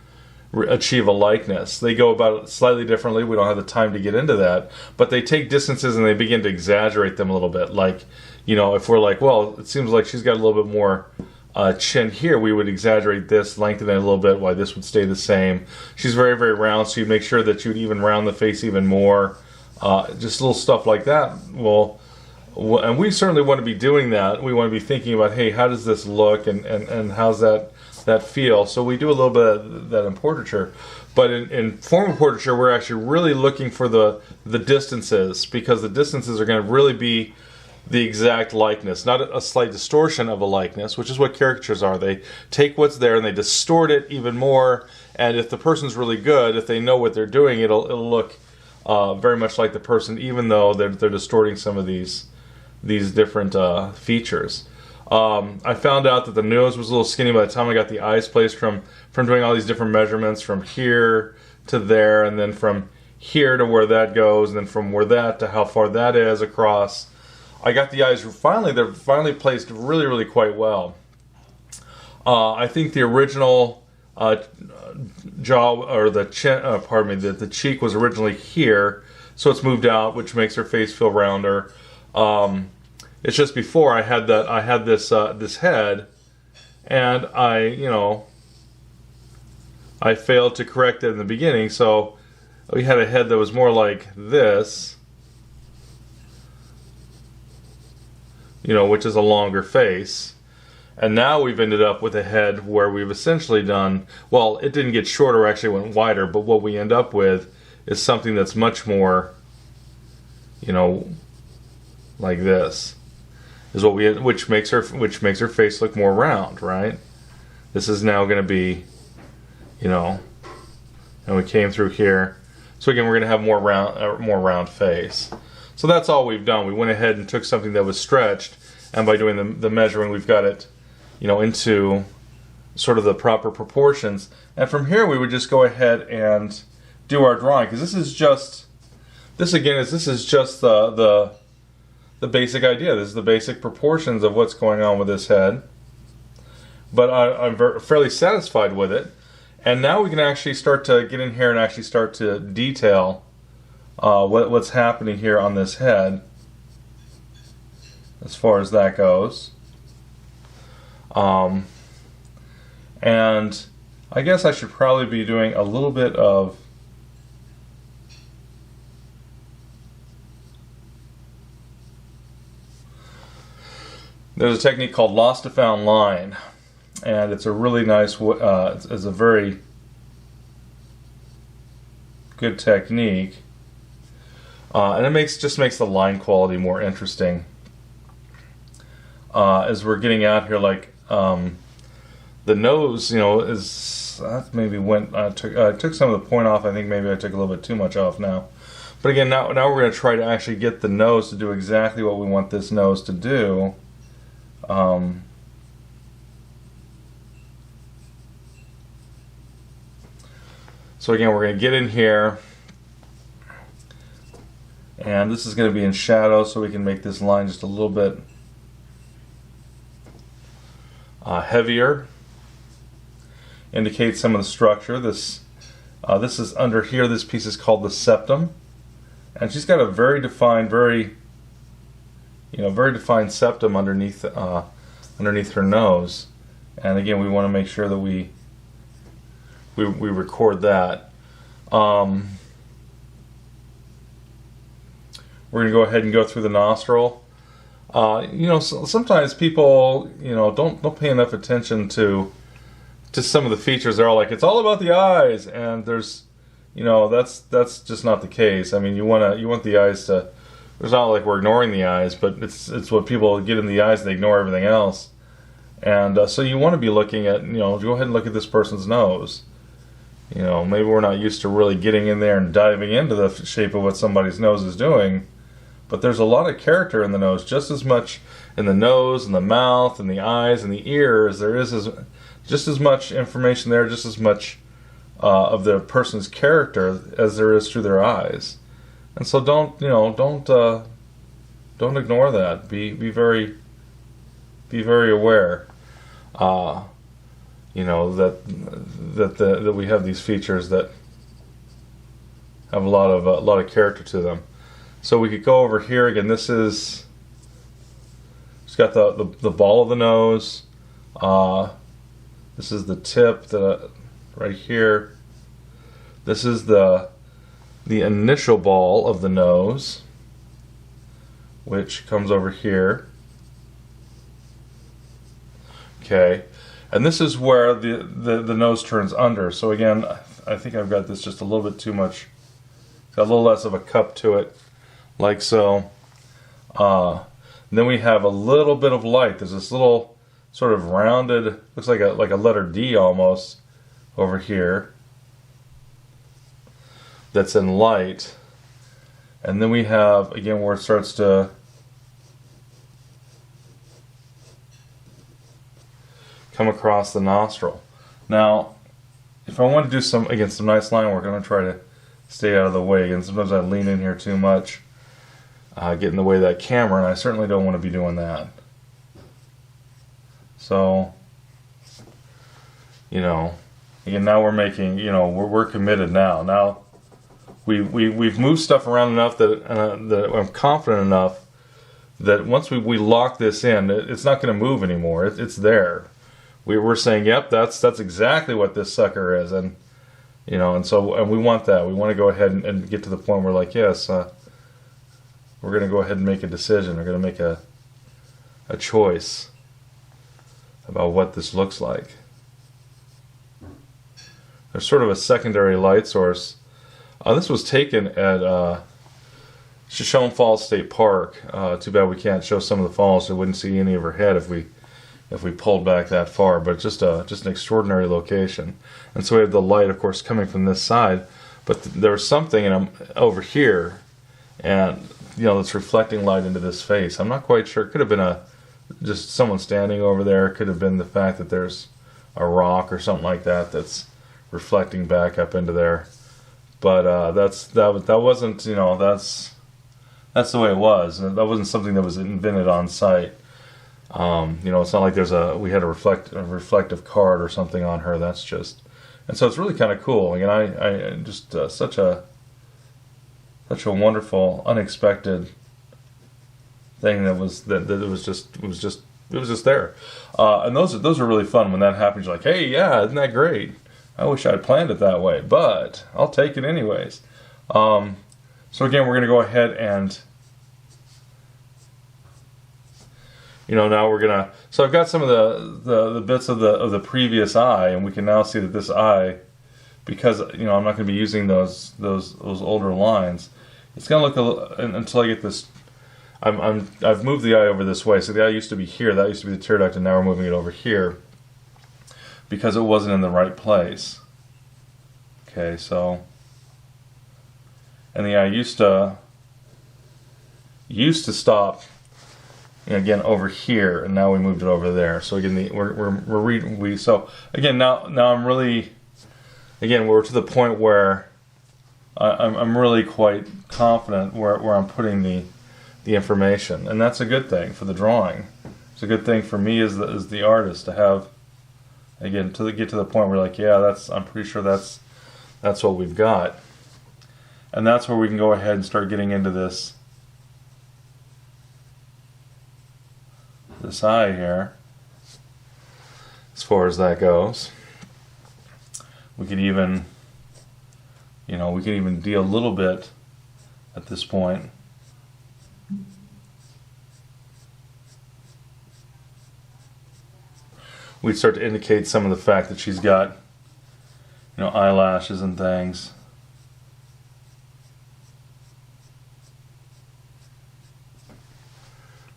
achieve a likeness. They go about it slightly differently. We don't have the time to get into that, but they take distances and they begin to exaggerate them a little bit. Like, if we're like, well, it seems like she's got a little bit more chin here, we would exaggerate this, lengthen it a little bit, while this would stay the same. She's very, very round, so you make sure that you would even round the face even more. Just little stuff like that. And we certainly want to be doing that. We want to be thinking about, hey, how does this look, and how's that feel? So we do a little bit of that in portraiture. But in formal portraiture, we're actually really looking for the distances, because the distances are going to really be the exact likeness, not a slight distortion of a likeness, which is what caricatures are. They take what's there and they distort it even more. And if the person's really good, if they know what they're doing, it'll look very much like the person, even though they're distorting some of these different features. I found out that the nose was a little skinny by the time I got the eyes placed from doing all these different measurements from here to there, and then from here to where that goes, and then from where that to how far that is across. I got the eyes they're finally placed really, really quite well. I think the original jaw, or the chin, the cheek was originally here, so it's moved out, which makes her face feel rounder. It's just before I had this head, and I failed to correct it in the beginning, so we had a head that was more like this, which is a longer face. And now we've ended up with a head where we've essentially done, well, it didn't get shorter, actually went wider, but what we end up with is something that's much more, like this. Is what which makes her face look more round, right? This is now going to be, and we came through here. So again, we're going to have more round face. So that's all we've done. We went ahead and took something that was stretched, and by doing the measuring, we've got it, into sort of the proper proportions. And from here, we would just go ahead and do our drawing, because this is just the basic idea. This is the basic proportions of what's going on with this head. But I'm fairly satisfied with it. And now we can actually start to get in here and actually start to detail what's happening here on this head, as far as that goes. And I guess I should probably be doing a little bit of there's a technique called lost to found line, and it's a really nice it's a very good technique, and it just makes the line quality more interesting. As we're getting out here, like the nose, is that maybe went. I took some of the point off. I think maybe I took a little bit too much off now. But again, now we're going to try to actually get the nose to do exactly what we want this nose to do. So again, we're going to get in here, and this is going to be in shadow, so we can make this line just a little bit heavier. Indicate some of the structure. This is under here. This piece is called the septum, and she's got a very defined, very defined septum underneath her nose. And again, we want to make sure that we record that. We're going to go ahead and go through the nostril. Sometimes people, don't pay enough attention to some of the features. They're all like, it's all about the eyes, and there's, that's just not the case. I mean, you want the eyes to. It's not like we're ignoring the eyes, but it's what people get in the eyes, and they ignore everything else. And so you want to be looking at, go ahead and look at this person's nose. Maybe we're not used to really getting in there and diving into the shape of what somebody's nose is doing. But there's a lot of character in the nose, just as much in the nose and the mouth and the eyes and the ears. There is just as much information there, just as much of the person's character as there is through their eyes. And so don't ignore that. Be very aware. That we have these features that have a lot of character to them. So we could go over here again. It's got the ball of the nose. This is the tip right here. This is the initial ball of the nose, which comes over here. Okay, and this is where the nose turns under. So again, I think I've got this just a little bit too much. Got a little less of a cup to it, like so. Then we have a little bit of light. There's this little sort of rounded, looks like a letter D almost over here. That's in light. And then we have, again, where it starts to come across the nostril. Now, if I want to do some nice line work, I'm going to try to stay out of the way. Again, sometimes I lean in here too much, get in the way of that camera, and I certainly don't want to be doing that. So, you know, again, now we're making, you know, we're committed now. Now, we've moved stuff around enough that I'm confident enough that once we lock this in, it's not going to move anymore. It's there. We're saying, yep, that's exactly what this sucker is, and you know, and we want that. We want to go ahead and get to the point where, like, yes, we're going to go ahead and make a decision. We're going to make a choice about what this looks like. There's sort of a secondary light source. This was taken at Shoshone Falls State Park. Too bad we can't show some of the falls, so we wouldn't see any of her head if we pulled back that far. But just an extraordinary location. And so we have the light, of course, coming from this side. But there was something over here, and you know, that's reflecting light into this face. I'm not quite sure. It could have been just someone standing over there. It could have been the fact that there's a rock or something like that that's reflecting back up into there. But that wasn't, you know, that's the way it was. That wasn't something that was invented on site. You know, it's not like we had a reflective card or something on her. That's just, and so it's really kind of cool. Again, I just such a wonderful, unexpected thing that was just there. And those are really fun when that happens. You're like, hey, yeah, isn't that great? I wish I'd planned it that way, but I'll take it anyways. So again, we're going to go ahead and, you know, now we're going to, so I've got some of the bits of the previous eye, and we can now see that this eye, because, you know, I'm not going to be using those older lines, it's going to look a little, until I get this, I've moved the eye over this way, so the eye used to be here, that used to be the tear duct, and now we're moving it over here, because it wasn't in the right place. Okay, so, and the eye used to stop, you know, again over here, and now we moved it over there. So again, so again now I'm really, again, we're to the point where I'm really quite confident where I'm putting the information, and that's a good thing for the drawing. It's a good thing for me as the artist to have. Again, get to the point where, like, yeah, I'm pretty sure that's what we've got. And that's where we can go ahead and start getting into this eye here. As far as that goes, we could even, you know, deal a little bit at this point. We'd start to indicate some of the fact that she's got, you know, eyelashes and things.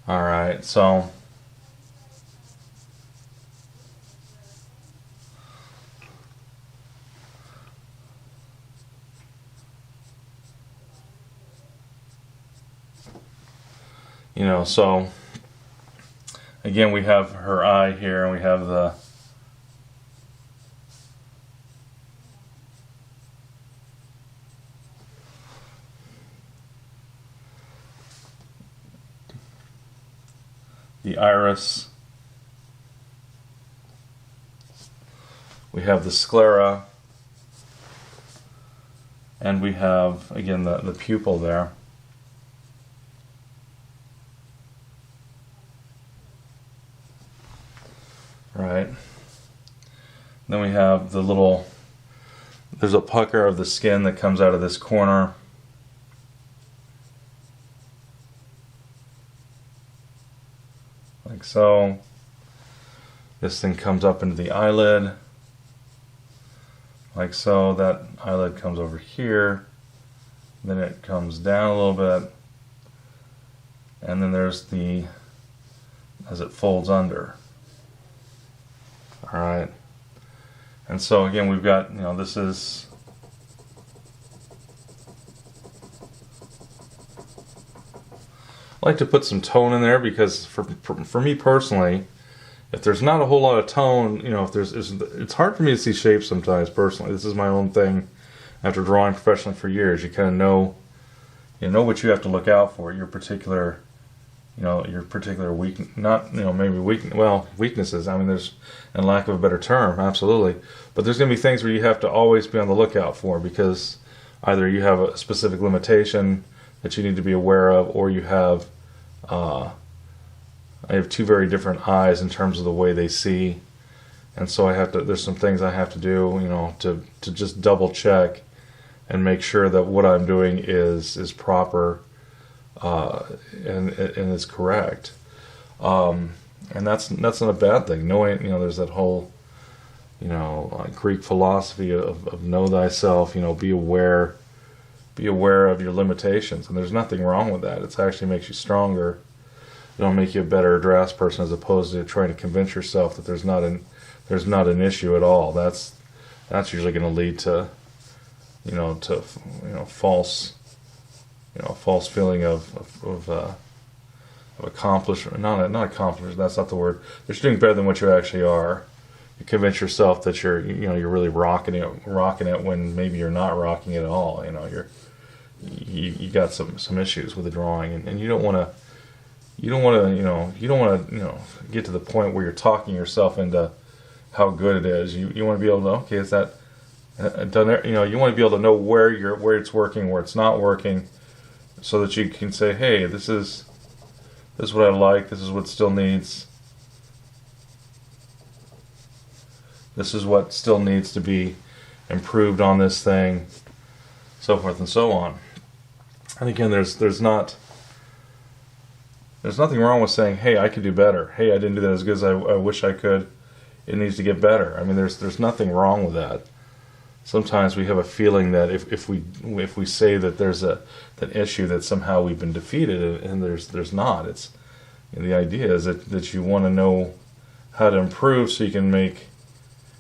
Alright, so you know, so again, we have her eye here, and we have the iris. We have the sclera, and we have, again, the pupil there. Right. Then we have there's a pucker of the skin that comes out of this corner. Like so. This thing comes up into the eyelid. Like so. That eyelid comes over here. Then it comes down a little bit. And then there's as it folds under. Alright, and so again we've got, you know, this is, I like to put some tone in there because for me personally, if there's not a whole lot of tone, you know, if there's, it's hard for me to see shapes sometimes personally. This is my own thing. After drawing professionally for years, you kind of know, you know what you have to look out for. Your particular, you know, your particular not, you know, maybe weaknesses. I mean, there's, and lack of a better term, absolutely. But there's going to be things where you have to always be on the lookout for, because either you have a specific limitation that you need to be aware of, or you have, I have two very different eyes in terms of the way they see. And so I have to, there's some things I have to do, you know, to just double check and make sure that what I'm doing is proper and is correct. And that's not a bad thing. Knowing, you know, there's that whole, you know, Greek philosophy of know thyself, you know, be aware of your limitations. And there's nothing wrong with that. It actually makes you stronger. It'll make you a better draftsperson, as opposed to trying to convince yourself that there's not an issue at all. That's usually going to lead to, false feeling of accomplishment. Not accomplishment. That's not the word. You're doing better than what you actually are. You convince yourself that you're really rocking it when maybe you're not rocking it at all. You know, you got some issues with the drawing, and you don't want to get to the point where you're talking yourself into how good it is. You want to be able to, okay, is that done there? You know, you want to be able to know where it's working, where it's not working, so that you can say, hey, this is what I like. This is what still needs. This is what still needs to be improved on this thing, so forth and so on. And again, there's nothing wrong with saying, hey, I could do better. Hey, I didn't do that as good as I wish I could. It needs to get better. I mean, there's nothing wrong with that. Sometimes we have a feeling that if we say that there's that issue, that somehow we've been defeated, and there's not. It's, the idea is that you want to know how to improve so you can make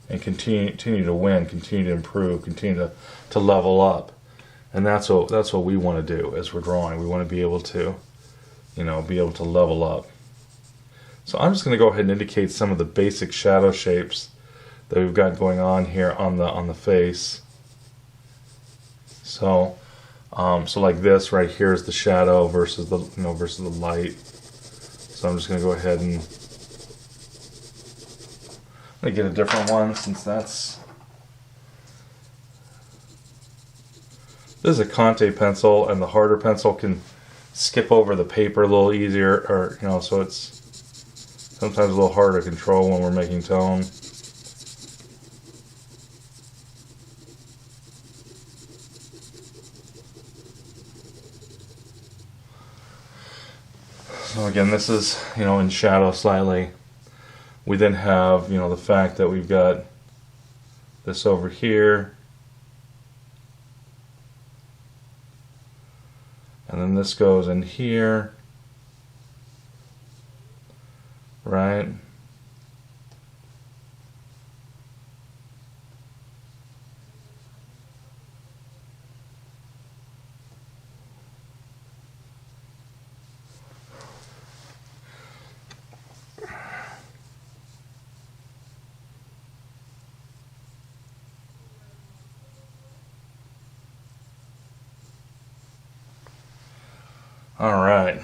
and continue to win, continue to improve, continue to level up. And that's what we want to do as we're drawing. We want to be able to level up. So I'm just going to go ahead and indicate some of the basic shadow shapes that we've got going on here on the face. So like this right here is the shadow versus the light. So I'm just going to go ahead and get a different one, since this is a Conte pencil, and the harder pencil can skip over the paper a little easier, or so it's sometimes a little harder to control when we're making tone. So again, this is in shadow slightly. We then have the fact that we've got this over here, and then this goes in here, right? All right.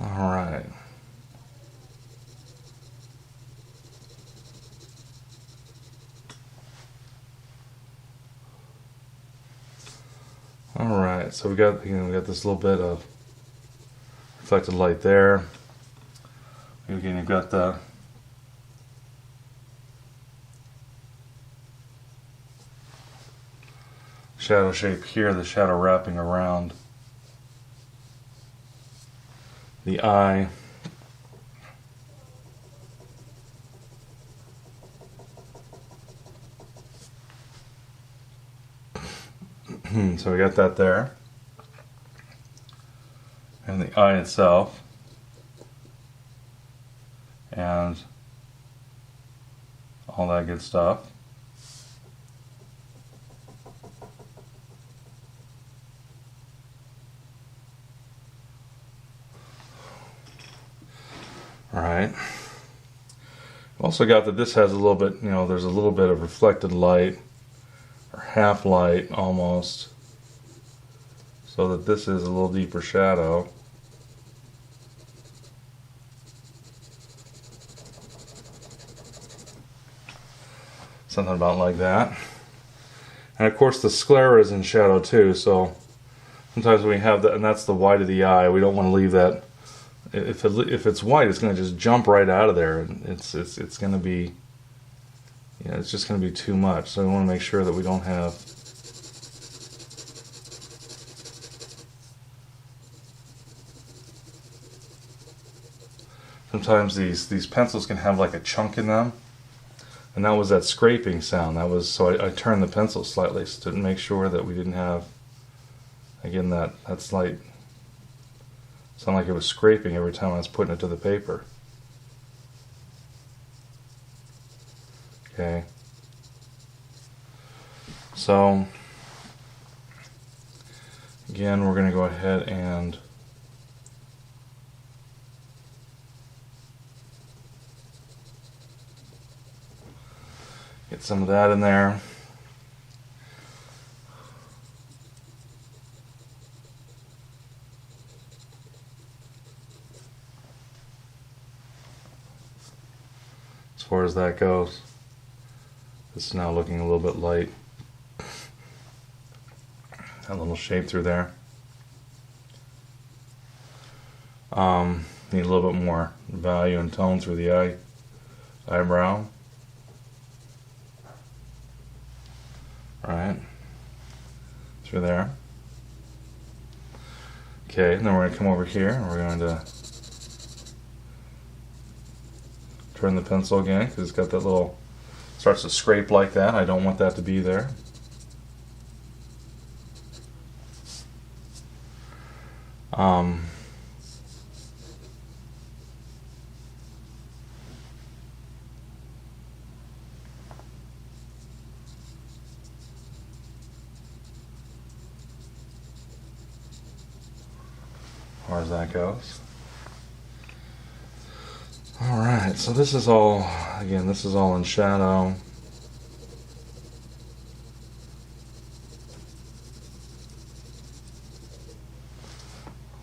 All right. All right, so we got this little bit of reflected light there. Again, you've got the shadow shape here, the shadow wrapping around the eye. So we got that there. And the eye itself. And all that good stuff. Alright. Also got that this has a little bit, there's a little bit of reflected light, or half light almost, so that this is a little deeper shadow. Something about like that. And of course the sclera is in shadow too, so sometimes we have that, and that's the white of the eye. We don't want to leave that. If it's white, it's going to just jump right out of there, and it's going to be, it's just going to be too much. So we want to make sure that we don't have. Sometimes these pencils can have like a chunk in them, and that was that scraping sound. That was so I turned the pencil slightly to make sure that we didn't have, again, that slight. Sounded like it was scraping every time I was putting it to the paper. Okay. So, again, we're going to go ahead and get some of that in there. As far as that goes, this is now looking a little bit light. A little shape through there. Need a little bit more value and tone through the eyebrow. Right through there. Okay, and then we're going to come over here and we're going to turn the pencil again because it's got that little, starts to scrape like that. I don't want that to be there. As far as that goes. Alright, so this is all, again, this is all in shadow.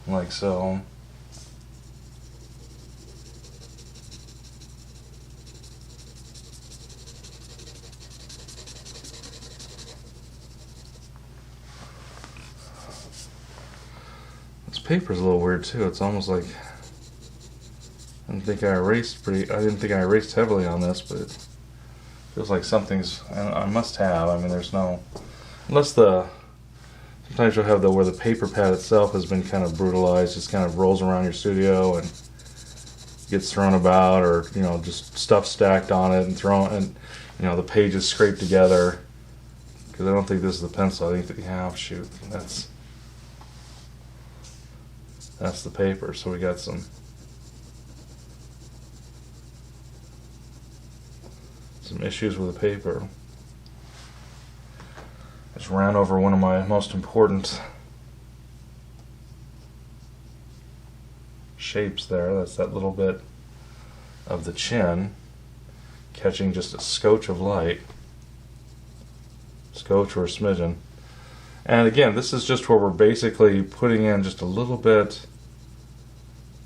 Like so. This paper's a little weird too. It's almost like, I didn't think I erased heavily on this, but it feels like something's, I must have, I mean there's no, unless sometimes you'll have where the paper pad itself has been kind of brutalized, just kind of rolls around your studio and gets thrown about, or just stuff stacked on it and thrown, and the pages scraped together, because I don't think this is the pencil. I think that, yeah, shoot, that's the paper. So we got some issues with the paper. Just ran over one of my most important shapes there. That's that little bit of the chin catching just a scotch of light. Scotch or a smidgen. And again, this is just where we're basically putting in just a little bit.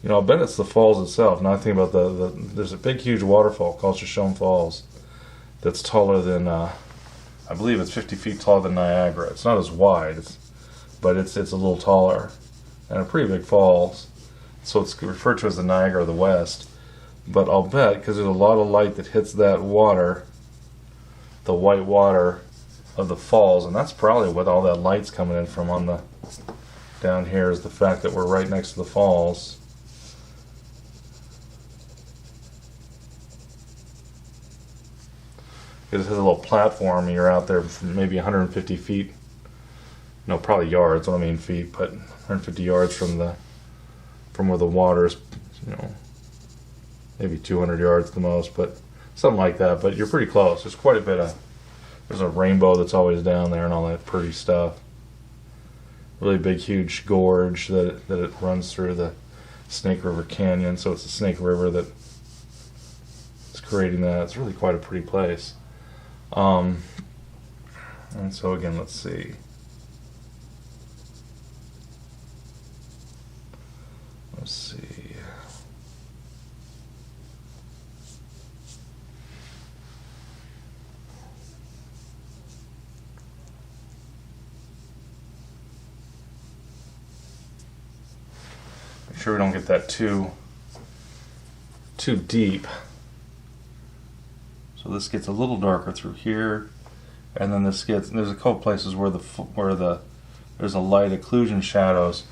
I'll bet it's the falls itself. Now I think about there's a big huge waterfall called Shoshone Falls that's taller than I believe it's 50 feet taller than Niagara. It's not as wide, but it's a little taller, and a pretty big falls. So it's referred to as the Niagara of the West. But I'll bet, because there's a lot of light that hits that water, the white water of the falls, and that's probably what all that light's coming in from on the down here, is the fact that we're right next to the falls. Because it has a little platform, and you're out there from maybe 150 feet no, probably yards, I don't mean feet, but 150 yards from where the water is, you know, maybe 200 yards the most, but something like that. But you're pretty close. There's quite a bit of, there's a rainbow that's always down there and all that pretty stuff. Really big, huge gorge that it runs through the Snake River Canyon. So it's the Snake River that is creating that. It's really quite a pretty place. And so again, let's see. Let's see. Make sure we don't get that too deep. So this gets a little darker through here, and then this gets, there's a couple places where there's a light occlusion shadows.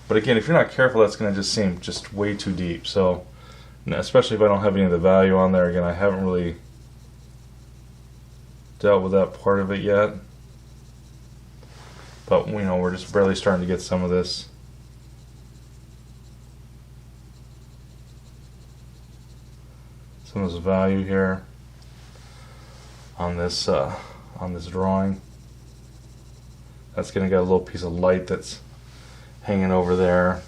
But again, if you're not careful, that's going to just seem just way too deep. So, especially if I don't have any of the value on there, again, I haven't really dealt with that part of it yet. But, you know, we're just barely starting to get some of this. Some of this value here on this drawing. That's going to get a little piece of light that's hanging over there.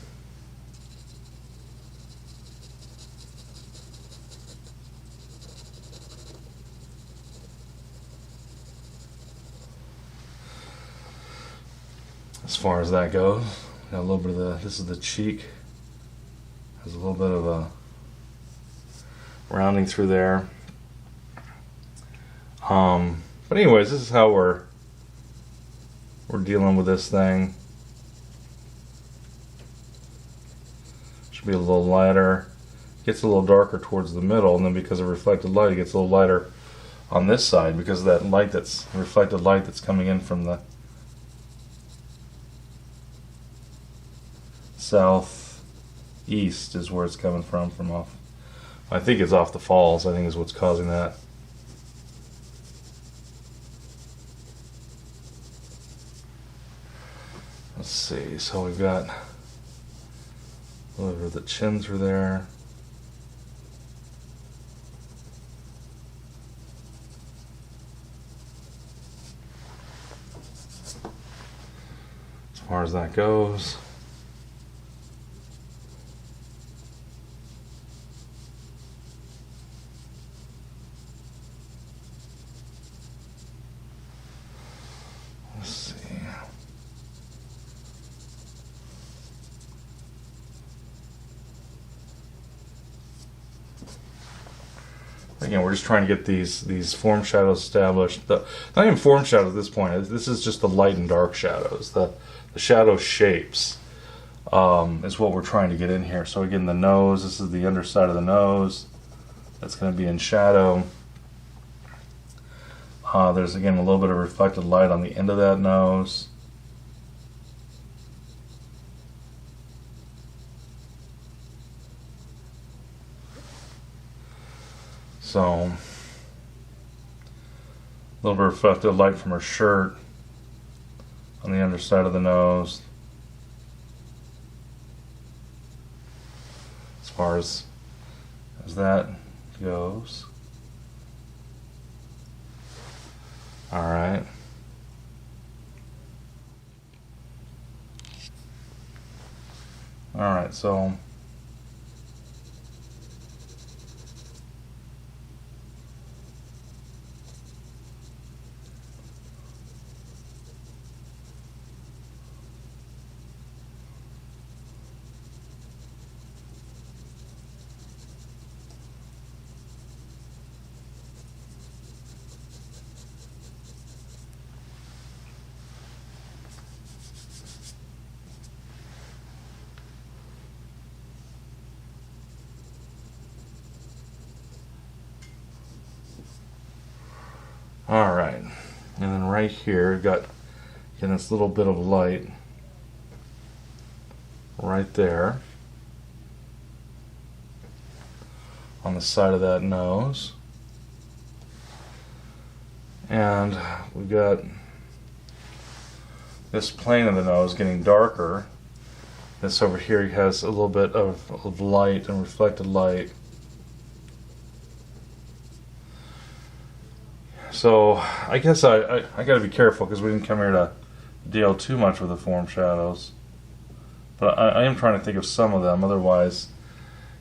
As far as that goes, got a little bit of the, this is the cheek. Has a little bit of a rounding through there. But anyways, this is how we're dealing with this thing. Should be a little lighter. Gets a little darker towards the middle, and then because of reflected light, it gets a little lighter on this side because of that light that's reflected light that's coming in from the southeast is where it's coming from off. I think it's off the falls, I think is what's causing that. Let's see, so we've got over the chin through there. As far as that goes. Let's see. Again, we're just trying to get these form shadows established. Not even form shadows at this point. This is just the light and dark shadows. The shadow shapes is what we're trying to get in here. So again, the nose. This is the underside of the nose. That's going to be in shadow. There's again a little bit of reflected light on the end of that nose. So, a little bit of reflected light from her shirt on the underside of the nose. As far as that goes. Alright. Alright, so alright, and then right here we've got again this little bit of light right there on the side of that nose, and we've got this plane of the nose getting darker. This over here has a little bit of light and reflected light. So I guess I got to be careful because we didn't come here to deal too much with the form shadows. But I am trying to think of some of them. Otherwise,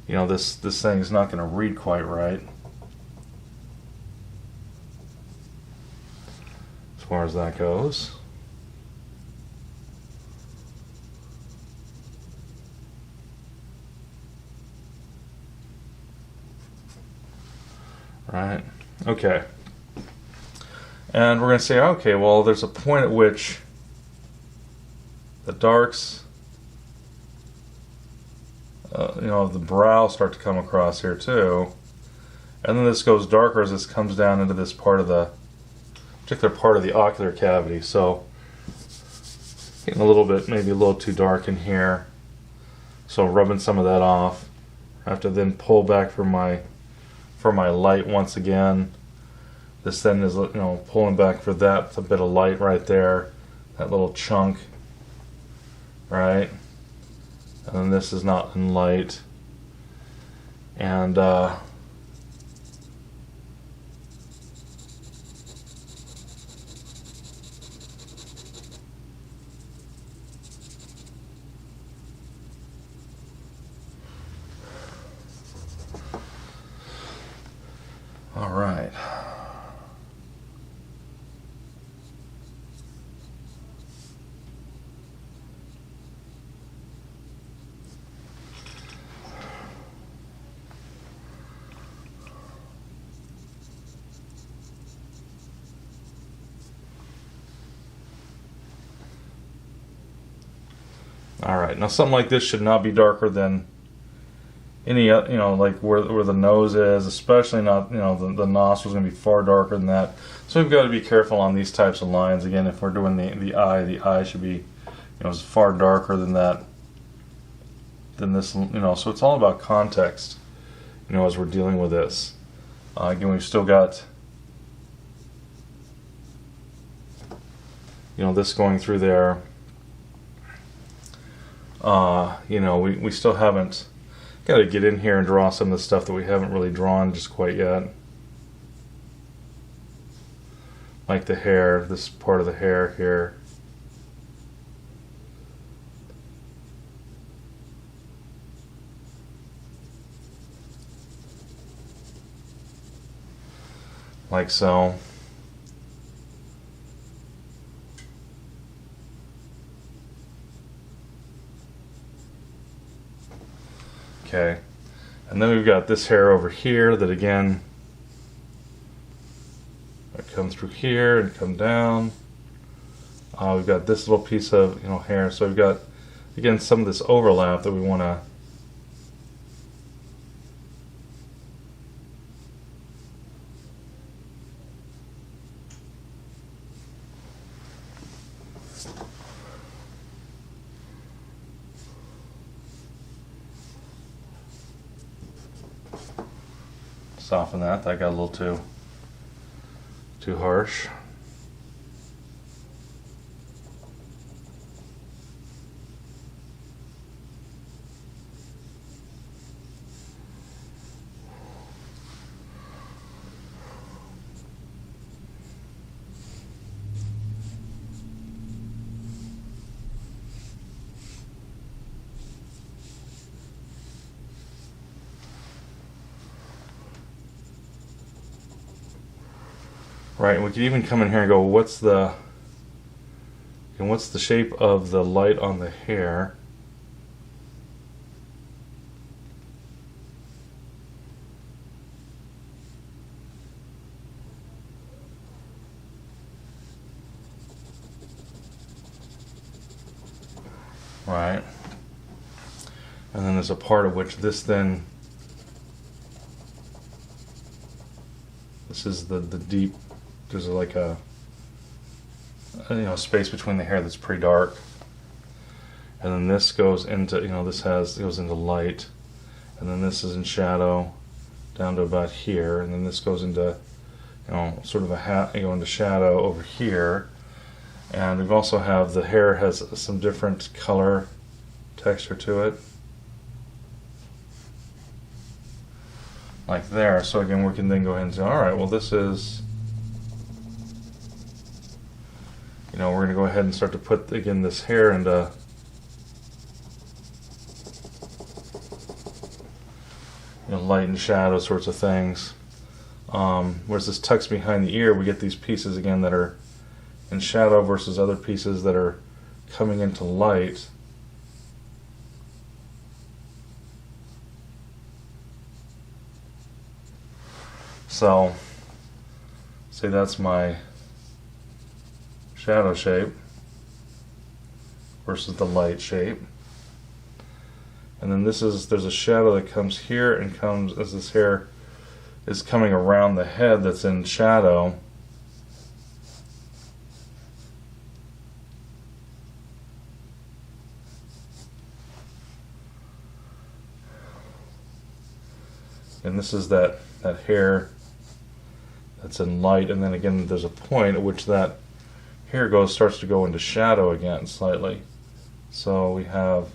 you know, this thing is not going to read quite right as far as that goes. Right. Okay. And we're going to say, okay, well, there's a point at which the darks, you know, of the brow start to come across here too. And then this goes darker as this comes down into this part of the, particular part of the ocular cavity. So, getting a little bit, maybe a little too dark in here. So rubbing some of that off. I have to then pull back for my light once again. This then is, you know, pulling back for that, a bit of light right there, that little chunk, right? And then this is not in light. And all right. All right, now something like this should not be darker than any, you know, like where the nose is, especially not, you know, the nostril's going to be far darker than that. So we've got to be careful on these types of lines. Again, if we're doing the eye should be, you know, far darker than that, than this, you know. So it's all about context, you know, as we're dealing with this. Again, we've still got, you know, this going through there. You know, we still haven't got to get in here and draw some of the stuff that we haven't really drawn just quite yet. Like the hair, this part of the hair here. Like so. Okay, and then we've got this hair over here that again, I come through here and come down. We've got this little piece of, you know, hair. So we've got, again, some of this overlap that we want to soften that. That got a little too harsh. Right, we could even come in here and go, what's the shape of the light on the hair? Right. And then there's a part of which this then, this is the deep, there's like a, you know, space between the hair that's pretty dark, and then this goes into, you know, this goes into light, and then this is in shadow down to about here, and then this goes into, you know, sort of into shadow over here, And we've also have the hair has some different color texture to it. Like there. So again, we can then go ahead and say, alright, well this is, you know, we're going to go ahead and start to put, again, this hair into, you know, light and shadow sorts of things. Whereas this tucks behind the ear, we get these pieces again that are in shadow versus other pieces that are coming into light. So, say that's my shadow shape versus the light shape. And then this is, there's a shadow that comes here and comes as this hair is coming around the head that's in shadow. And this is that hair that's in light, and then again there's a point at which that hair starts to go into shadow again slightly. So we have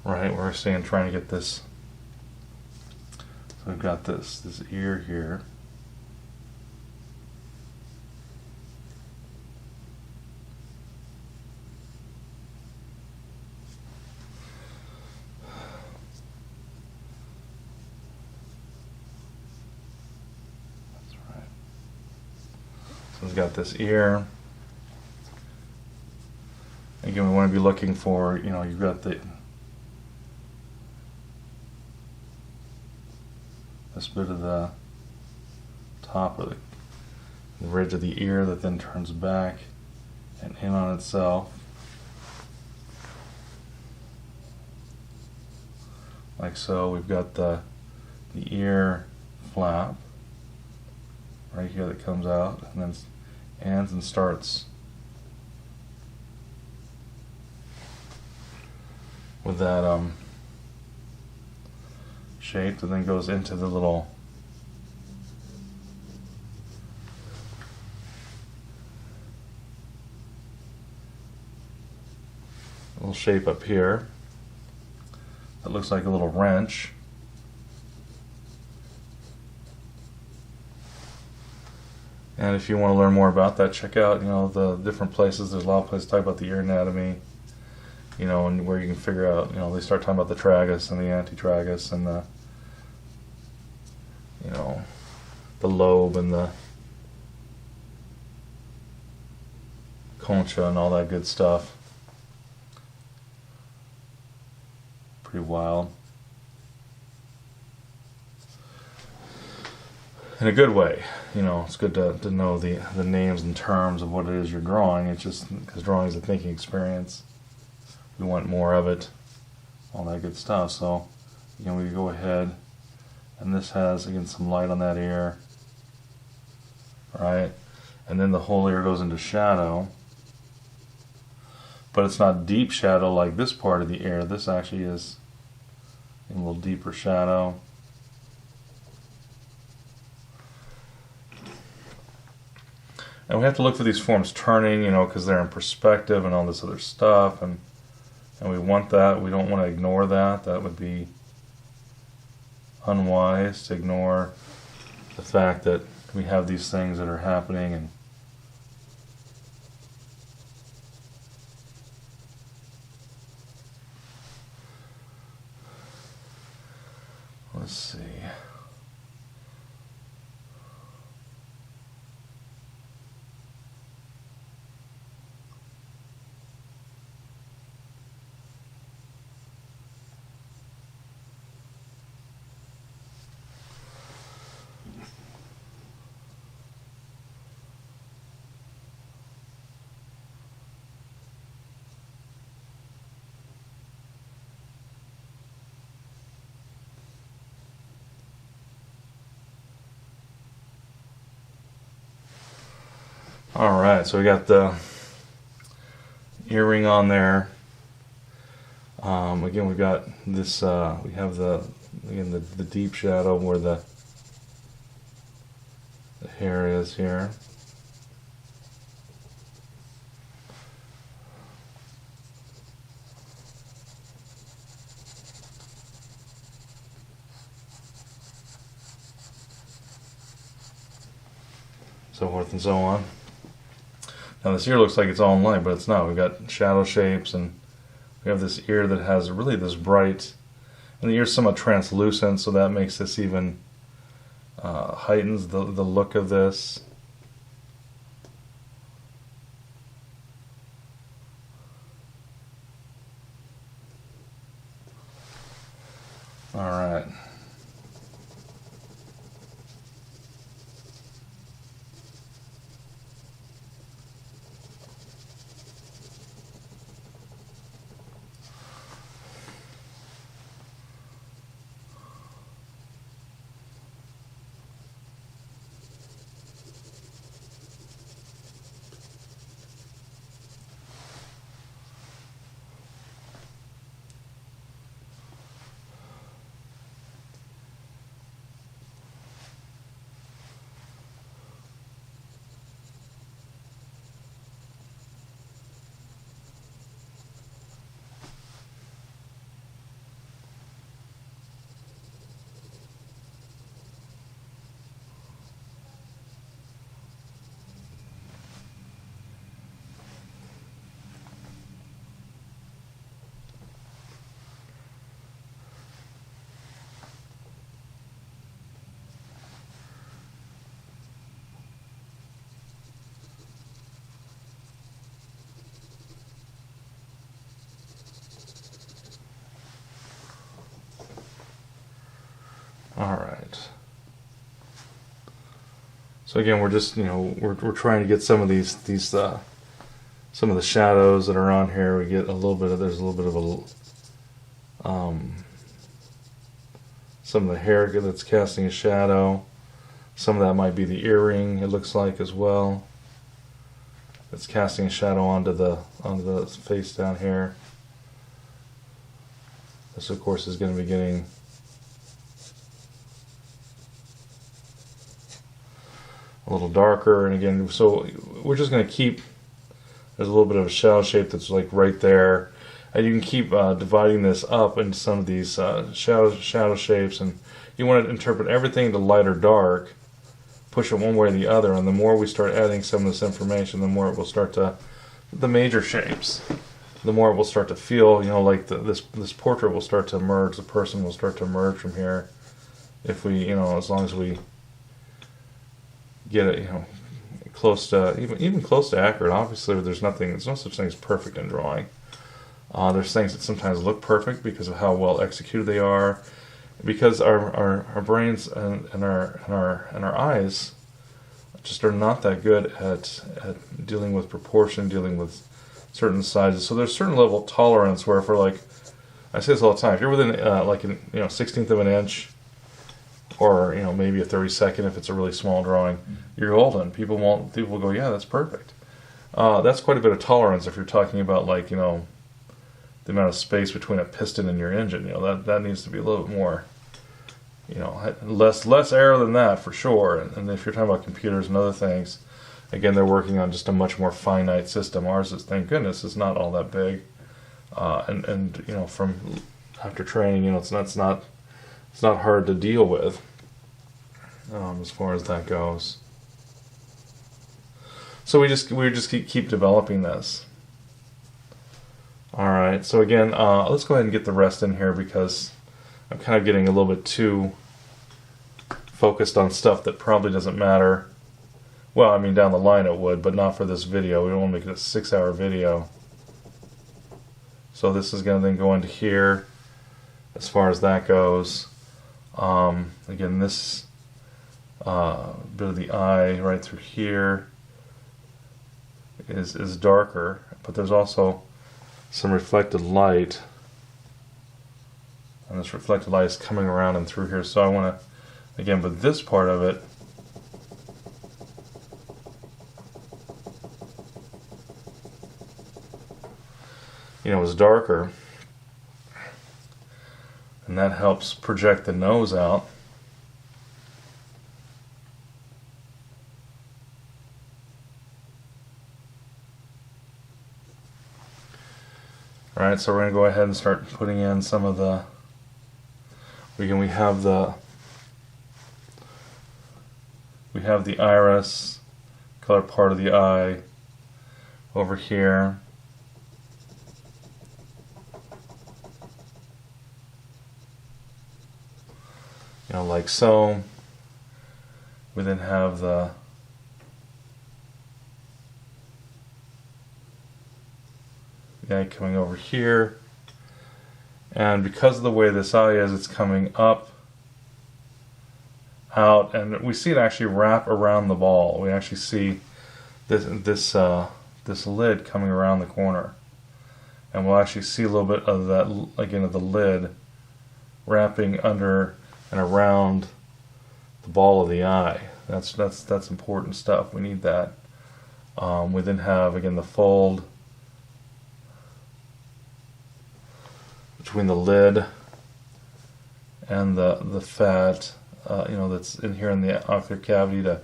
right, we're saying trying to get this. So we've got this ear here. That's right. So we've got this ear. Again, we want to be looking for, you know, you've got this bit of the top of the ridge of the ear that then turns back and in on itself. Like so. We've got the ear flap right here that comes out and then ends and starts with that shape, and then goes into the little shape up here that looks like a little wrench. And if you want to learn more about that, check out, you know, the different places. There's a lot of places talk about the ear anatomy, you know, and where you can figure out, you know, they start talking about the tragus and the antitragus and the, you know, the lobe and the concha and all that good stuff. Pretty wild. In a good way, you know, it's good to know the names and terms of what it is you're drawing. It's just because drawing is a thinking experience. We want more of it, all that good stuff. So, again, we go ahead, and this has, again, some light on that ear, right? And then the whole ear goes into shadow, but it's not deep shadow like this part of the ear. This actually is a little deeper shadow. And we have to look for these forms turning, you know, because they're in perspective and all this other stuff, and we want that. We don't want to ignore that. That would be unwise to ignore the fact that we have these things that are happening. And let's see. Alright, so we got the earring on there. Again, we've got this, we have the deep shadow where the hair is here. So forth and so on. Now this ear looks like it's all in light, but it's not. We've got shadow shapes, and we have this ear that has really this bright, and the ear's somewhat translucent, so that makes this even heightens the look of this. All right. All right. So again, we're just, we're trying to get some of these some of the shadows that are on here. We get a little bit of, there's a little bit of some of the hair that's casting a shadow. Some of that might be the earring, it looks like, as well. It's casting a shadow onto the face down here. This, of course, is going to be getting a little darker, and again, so we're just going to keep, there's a little bit of a shadow shape that's like right there, and you can keep dividing this up into some of these shadow shapes, and you want to interpret everything to light or dark, push it one way or the other, and the more we start adding some of this information, the more it will start to, the major shapes, the more it will start to feel, like this portrait will start to emerge, the person will start to emerge from here, if we, as long as we get it, close to, even close to accurate. Obviously, there's no such thing as perfect in drawing. There's things that sometimes look perfect because of how well executed they are, because our brains and our eyes just are not that good at dealing with proportion, dealing with certain sizes. So there's a certain level of tolerance where, for like, I say this all the time, if you're within like an 1/16 of an inch, or maybe a 32nd if it's a really small drawing, you're golden. People will go, yeah, that's perfect. That's quite a bit of tolerance if you're talking about, like, the amount of space between a piston and your engine. That needs to be a little bit more, less error than that for sure. And if you're talking about computers and other things, again, they're working on just a much more finite system. Ours is, thank goodness, is not all that big. And from after training, it's not hard to deal with, as far as that goes. So we just keep developing this. All right. So again, let's go ahead and get the rest in here, because I'm kind of getting a little bit too focused on stuff that probably doesn't matter. Well, I mean, down the line it would, but not for this video. We don't want to make it a 6-hour video. So this is going to then go into here, as far as that goes. Again, this bit of the eye right through here is darker, but there's also some reflected light, and this reflected light is coming around and through here. So I want to, again, but this part of it, is darker. And that helps project the nose out. Alright, so we're going to go ahead and start putting in some of the, we have the iris, color part of the eye over here. Like so. We then have the eye coming over here, and because of the way this eye is, it's coming up, out, and we see it actually wrap around the ball. We actually see this lid coming around the corner, and we'll actually see a little bit of that, again, of the lid wrapping under and around the ball of the eye. That's important stuff. We need that. We then have, again, the fold between the lid and the fat, that's in here in the ocular cavity to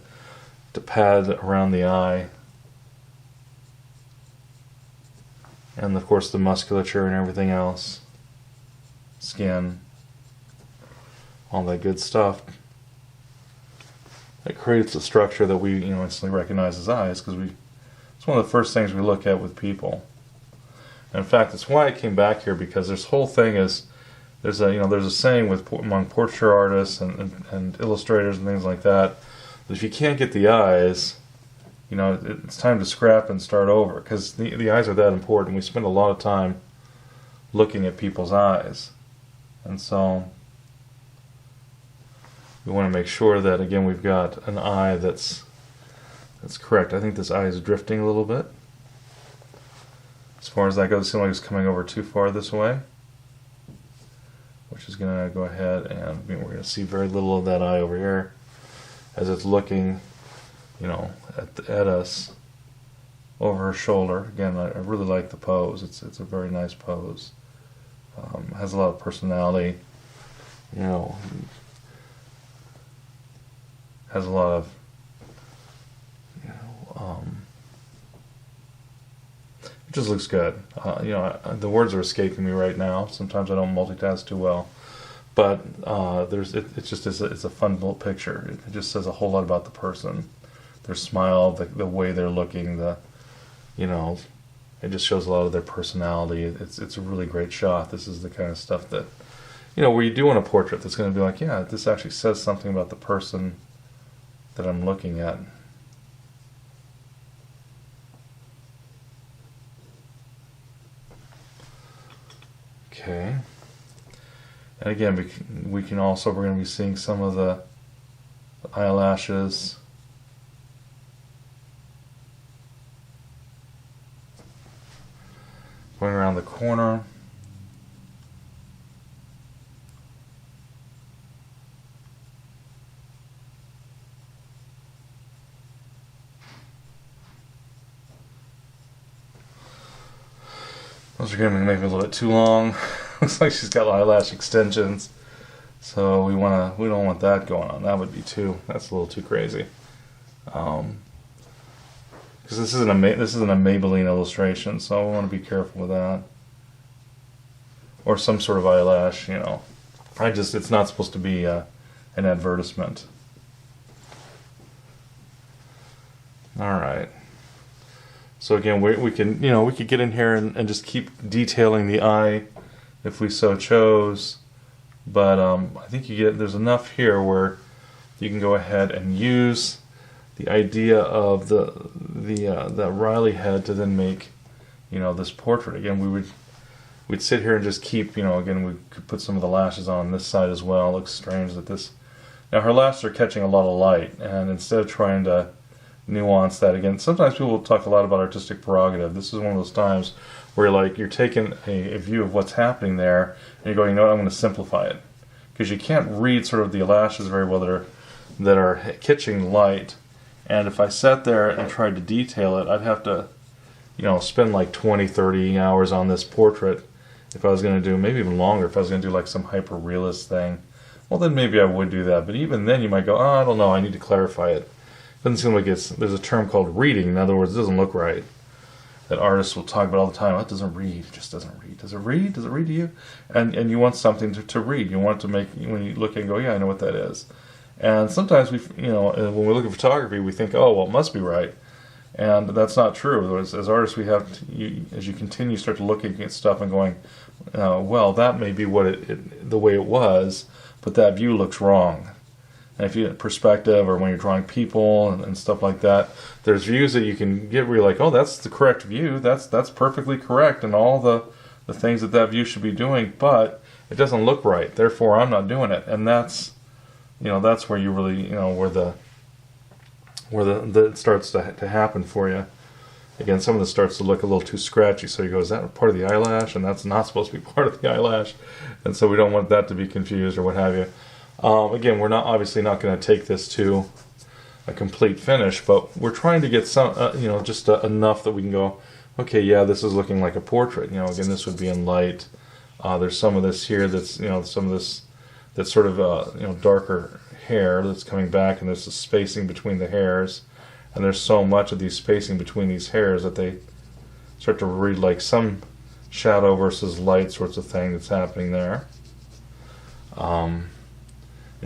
pad around the eye, and of course the musculature and everything else, skin, all that good stuff that creates a structure that we instantly recognize as eyes, because it's one of the first things we look at with people. And in fact, that's why I came back here, because this whole thing is, there's a saying among portraiture artists and illustrators and things like that if you can't get the eyes, it's time to scrap and start over, because the eyes are that important. We spend a lot of time looking at people's eyes, and so we want to make sure that, again, we've got an eye that's correct. I think this eye is drifting a little bit. As far as that goes, it seems like it's coming over too far this way, which is going to go ahead and we're going to see very little of that eye over here as it's looking, at us over her shoulder. Again, I really like the pose. It's a very nice pose. Has a lot of personality. Has a lot of, it just looks good. The words are escaping me right now. Sometimes I don't multitask too well, but it's a fun little picture. It just says a whole lot about the person, their smile, the way they're looking, it just shows a lot of their personality. It's a really great shot. This is the kind of stuff that, where you do want a portrait that's going to be like, yeah, this actually says something about the person that I'm looking at. Okay. And again, we're going to be seeing some of the eyelashes. Going around the corner. Those are going to be maybe a little bit too long. Looks like she's got eyelash extensions, so we don't want that going on. That would be that's a little too crazy. Because this isn't a Maybelline illustration, so we want to be careful with that. Or some sort of eyelash, it's not supposed to be an advertisement. All right. So again, we could get in here and just keep detailing the eye if we so chose, but I think there's enough here where you can go ahead and use the idea of the Riley head to then make this portrait. Again, we'd sit here and just keep again, we could put some of the lashes on this side as well. It looks strange that this, now her lashes are catching a lot of light, and instead of trying to nuance that, again, sometimes people will talk a lot about artistic prerogative. This is one of those times where you're taking a view of what's happening there, and you're going, I'm going to simplify it, because you can't read sort of the lashes very well that are catching light. And if I sat there and tried to detail it, I'd have to spend like 20, 30 hours on this portrait. If I was going to do, maybe even longer, if I was going to do like some hyper-realist thing, well then maybe I would do that. But even then you might go, oh, I don't know, I need to clarify it. Doesn't seem like there's a term called reading. In other words, it doesn't look right. That artists will talk about all the time. Oh, it doesn't read. It just doesn't read. Does it read? Does it read to you? And you want something to read. You want it to make, when you look and go, yeah, I know what that is. And sometimes when we look at photography, we think, oh, well, it must be right. And that's not true. As artists, we have to, as you continue, start to looking at stuff and going, well, that may be what the way it was, but that view looks wrong. And if you get perspective, or when you're drawing people and stuff like that, there's views that you can get where you're like, oh, that's the correct view. That's perfectly correct, and all the things that view should be doing, but it doesn't look right. Therefore, I'm not doing it. And that's where you really, where it starts to happen for you. Again, some of this starts to look a little too scratchy, so you go, is that part of the eyelash? And that's not supposed to be part of the eyelash. And so we don't want that to be confused or what have you. Again, we're obviously not going to take this to a complete finish, but we're trying to get some, just enough that we can go, okay, yeah, this is looking like a portrait. Again, this would be in light. There's some of this here that's, some of this that's sort of, darker hair that's coming back, and there's a spacing between the hairs. And there's so much of these spacing between these hairs that they start to read like some shadow versus light sorts of thing that's happening there.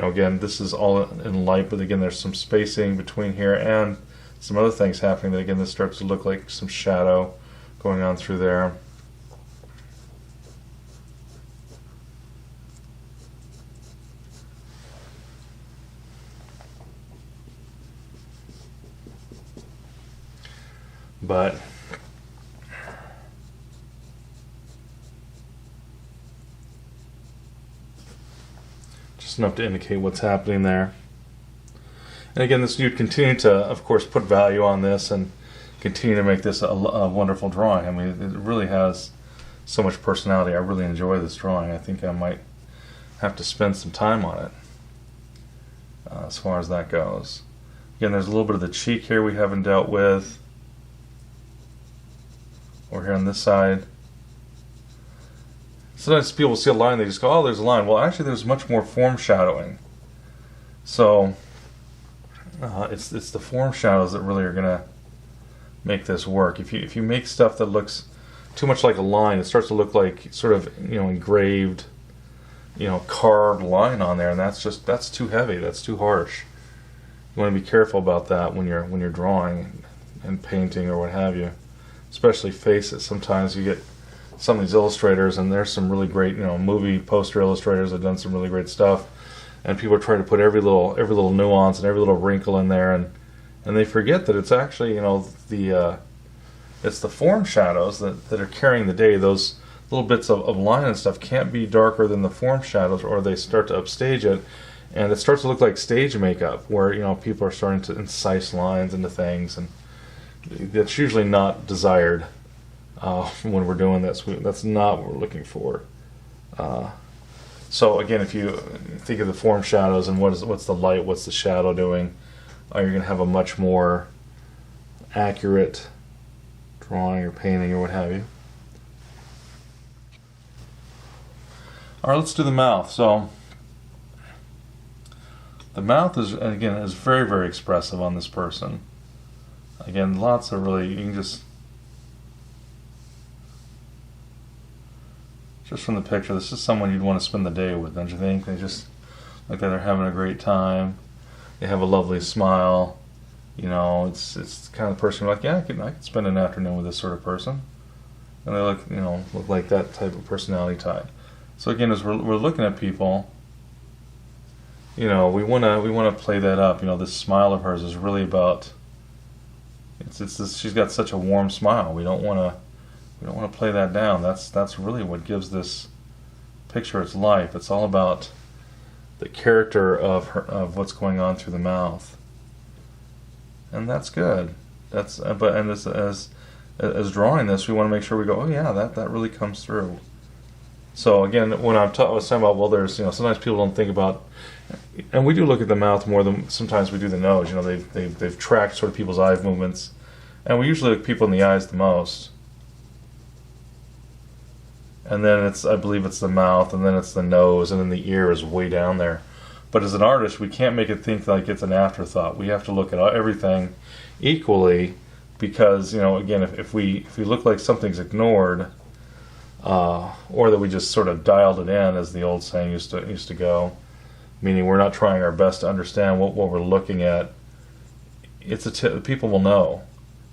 Again, this is all in light, but again, there's some spacing between here and some other things happening that, again, this starts to look like some shadow going on through there. But just enough to indicate what's happening there. And again, you'd continue to, of course, put value on this and continue to make this a wonderful drawing. I mean, it really has so much personality. I really enjoy this drawing. I think I might have to spend some time on it as far as that goes. Again, there's a little bit of the cheek here we haven't dealt with. Or here on this side. Sometimes people see a line, they just go, oh, there's a line. Well, actually, there's much more form shadowing. So, it's the form shadows that really are going to make this work. If you make stuff that looks too much like a line, it starts to look like sort of, engraved, carved line on there, and that's too heavy, that's too harsh. You want to be careful about that when you're drawing and painting or what have you. Especially faces. Sometimes you get some of these illustrators, and there's some really great, movie poster illustrators that have done some really great stuff, and people are trying to put every little nuance and every little wrinkle in there, and they forget that it's actually, it's the form shadows that are carrying the day. Those little bits of line and stuff can't be darker than the form shadows, or they start to upstage it, and it starts to look like stage makeup, where people are starting to incise lines into things, and that's usually not desired when we're doing this. That's not what we're looking for. So again, if you think of the form shadows and what's the light, what's the shadow doing, you're going to have a much more accurate drawing or painting or what have you. All right, let's do the mouth. So the mouth is very, very expressive on this person. Again, lots of really, you can just from the picture, this is someone you'd want to spend the day with, don't you think? They just look like they're having a great time. They have a lovely smile. It's the kind of person you're like, yeah, I could spend an afternoon with this sort of person. And they look like that type of personality type. So again, as we're looking at people, we want to play that up. This smile of hers is really about. She's got such a warm smile. We don't want to play that down. That's really what gives this picture its life. It's all about the character of what's going on through the mouth, and that's good. As drawing this, we want to make sure we go, oh yeah, that really comes through. So again, when I was talking about, well, there's sometimes people don't think about, and we do look at the mouth more than sometimes we do the nose. They've tracked sort of people's eye movements And we usually look people in the eyes the most. And then I believe it's the mouth, and then it's the nose, and then the ear is way down there. But as an artist, we can't make it think like it's an afterthought. We have to look at everything equally, because, you know, again, if we look like something's ignored, or that we just sort of dialed it in, as the old saying used to go, meaning we're not trying our best to understand what we're looking at, people will know.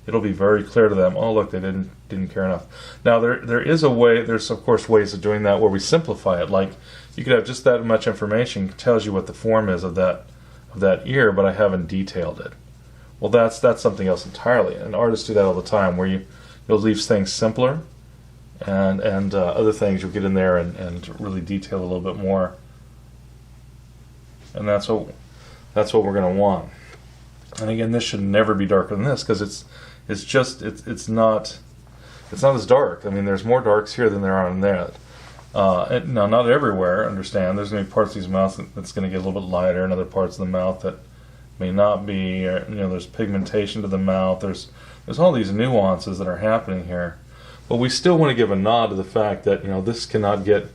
It'll be very clear to them, oh look, they didn't care enough. Now there is a way, there's of course ways of doing that where we simplify it. Like you could have just that much information, tells you what the form is of that ear, but I haven't detailed it. Well, that's something else entirely. And artists do that all the time, where you'll leave things simpler, and other things you'll get in there and really detail a little bit more. And that's what we're going to want. And again, this should never be darker than this, because it's not as dark. I mean, there's more darks here than there are in there. Now, not everywhere, understand. There's going to be parts of these mouths that's going to get a little bit lighter, and other parts of the mouth that may not be. Or, you know, there's pigmentation to the mouth. There's all these nuances that are happening here. But we still want to give a nod to the fact that, you know, this cannot get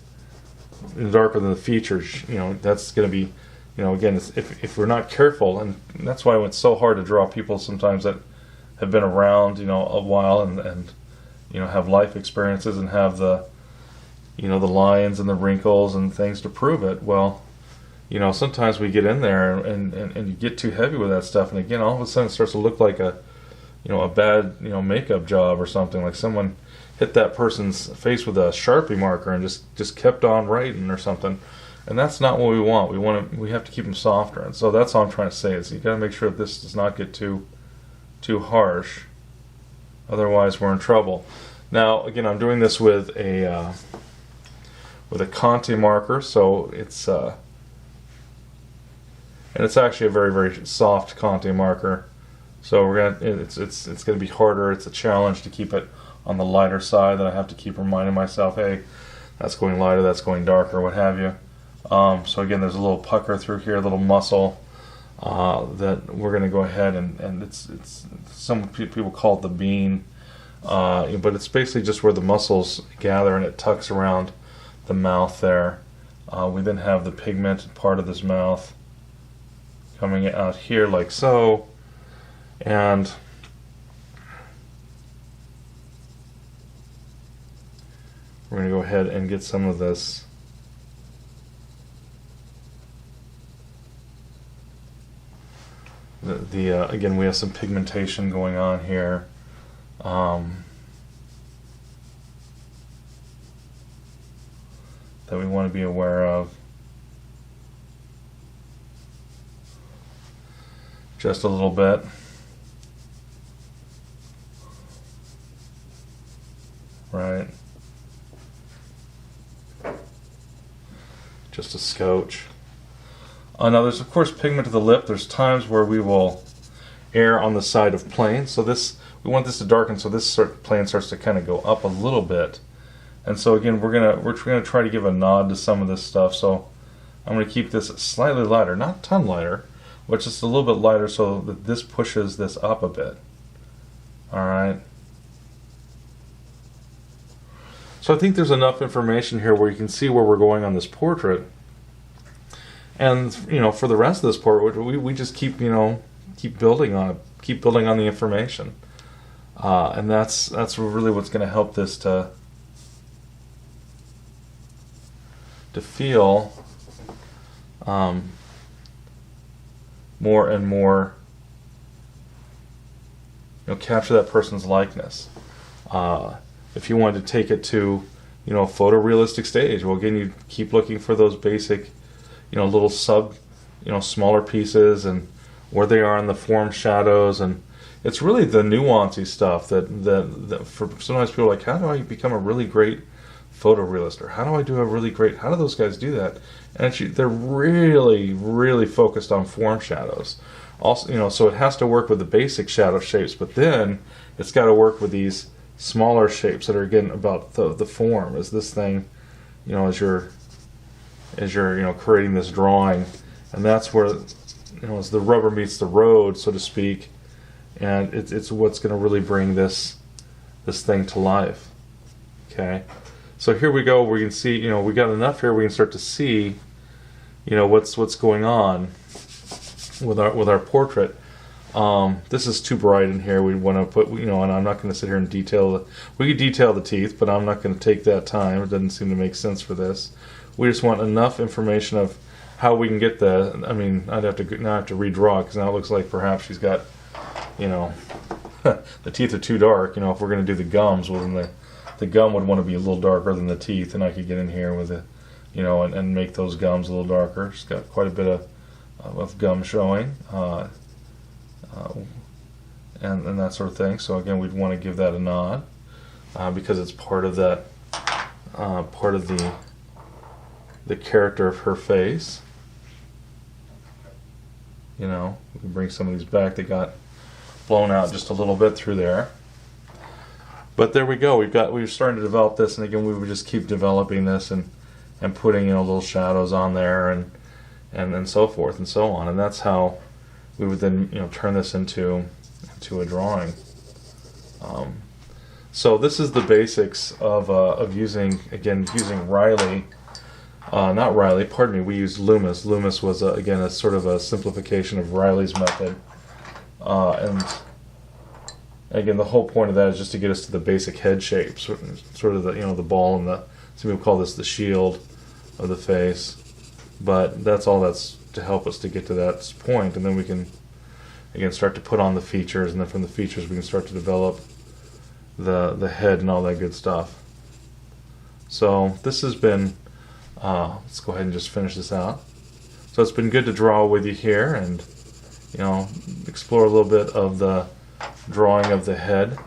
darker than the features. You know, that's going to be, you know, again, if we're not careful, and that's why it's so hard to draw people sometimes that have been around, you know, a while and you know, have life experiences and have the, you know, the lines and the wrinkles and things to prove it. Well, you know, sometimes we get in there and you get too heavy with that stuff, and again, all of a sudden it starts to look like a bad, you know, makeup job or something, like someone hit that person's face with a Sharpie marker and just kept on writing or something. And that's not what we want. We have to keep them softer. And so that's all I'm trying to say, is you got to make sure that this does not get too harsh. Otherwise, we're in trouble. Now, again, I'm doing this with a Conte marker, so it's and it's actually a very, very soft Conte marker. So it's gonna be harder. It's a challenge to keep it on the lighter side. That I have to keep reminding myself, hey, that's going lighter, that's going darker, what have you. So again, there's a little pucker through here, a little muscle that we're going to go ahead and it's some people call it the bean, but it's basically just where the muscles gather and it tucks around the mouth there. We then have the pigmented part of this mouth coming out here like so, and we're going to go ahead and get some of this again, we have some pigmentation going on here. That we want to be aware of. Just a little bit. Right. Just a scotch. Now there's of course pigment to the lip. There's times where we will err on the side of plain. So we want this to darken, so this plane starts to kind of go up a little bit. And so again, we're gonna try to give a nod to some of this stuff. So I'm gonna keep this slightly lighter, not a ton lighter, but just a little bit lighter, so that this pushes this up a bit. All right. So I think there's enough information here where you can see where we're going on this portrait. And you know, for the rest of this portrait, we just keep building on it, keep building on the information, and that's really what's going to help this to feel more and more, capture that person's likeness. If you wanted to take it to a photorealistic stage, well, again, you keep looking for those basic little smaller pieces and where they are in the form shadows, and it's really the nuancy stuff that for sometimes people are like, how do I become a really great photorealist, or how do those guys do that? And actually, they're really, really focused on form shadows. Also, so it has to work with the basic shadow shapes, but then it's got to work with these smaller shapes that are again about the form. Is this thing, as you're creating this drawing, and that's where as the rubber meets the road, so to speak, and it's what's going to really bring this thing to life. Okay, so here we go. We can see, you know, we got enough here. We can start to see, you know, what's going on with our portrait. This is too bright in here. We want to put, you know, and I'm not going to sit here and detail. We could detail the teeth, but I'm not going to take that time. It doesn't seem to make sense for this. We just want enough information of how we can get the. I mean, I'd have to now have to redraw, because now it looks like perhaps she's got, you know, the teeth are too dark. You know, if we're going to do the gums, well, then the gum would want to be a little darker than the teeth, and I could get in here with it, you know, and make those gums a little darker. She's got quite a bit of gum showing. And that sort of thing. So again, we'd want to give that a nod, because it's part of that, part of the character of her face. You know, we can bring some of these back. They got blown out just a little bit through there. But there we go. We're starting to develop this, and again, we would just keep developing this and putting, you know, little shadows on there and so forth and so on. And that's how we would then, you know, turn this into a drawing. So this is the basics of using Riley. Not Riley, pardon me, we used Loomis. Loomis was, again, a sort of a simplification of Riley's method. And again, the whole point of that is just to get us to the basic head shape, sort of the, you know, the ball and some people call this the shield of the face. But that's all that's to help us to get to that point, and then we can, again, start to put on the features, and then from the features we can start to develop the head and all that good stuff. So this has been, let's go ahead and just finish this out. So it's been good to draw with you here and, you know, explore a little bit of the drawing of the head.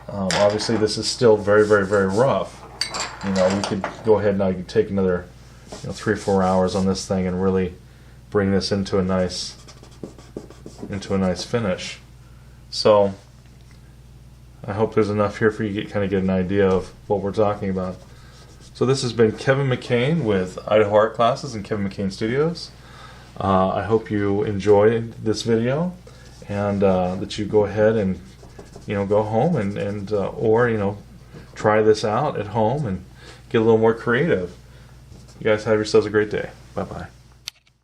Obviously this is still very, very, very rough. You know, we could go ahead and I could take another, you know, 3 or 4 hours on this thing and really bring this into a nice finish. So I hope there's enough here for you to kind of get an idea of what we're talking about. So this has been Kevin McCain with Idaho Art Classes and Kevin McCain Studios. I hope you enjoyed this video, and that you go ahead and, you know, go home and or, you know, try this out at home and get a little more creative. You guys have yourselves a great day. Bye-bye.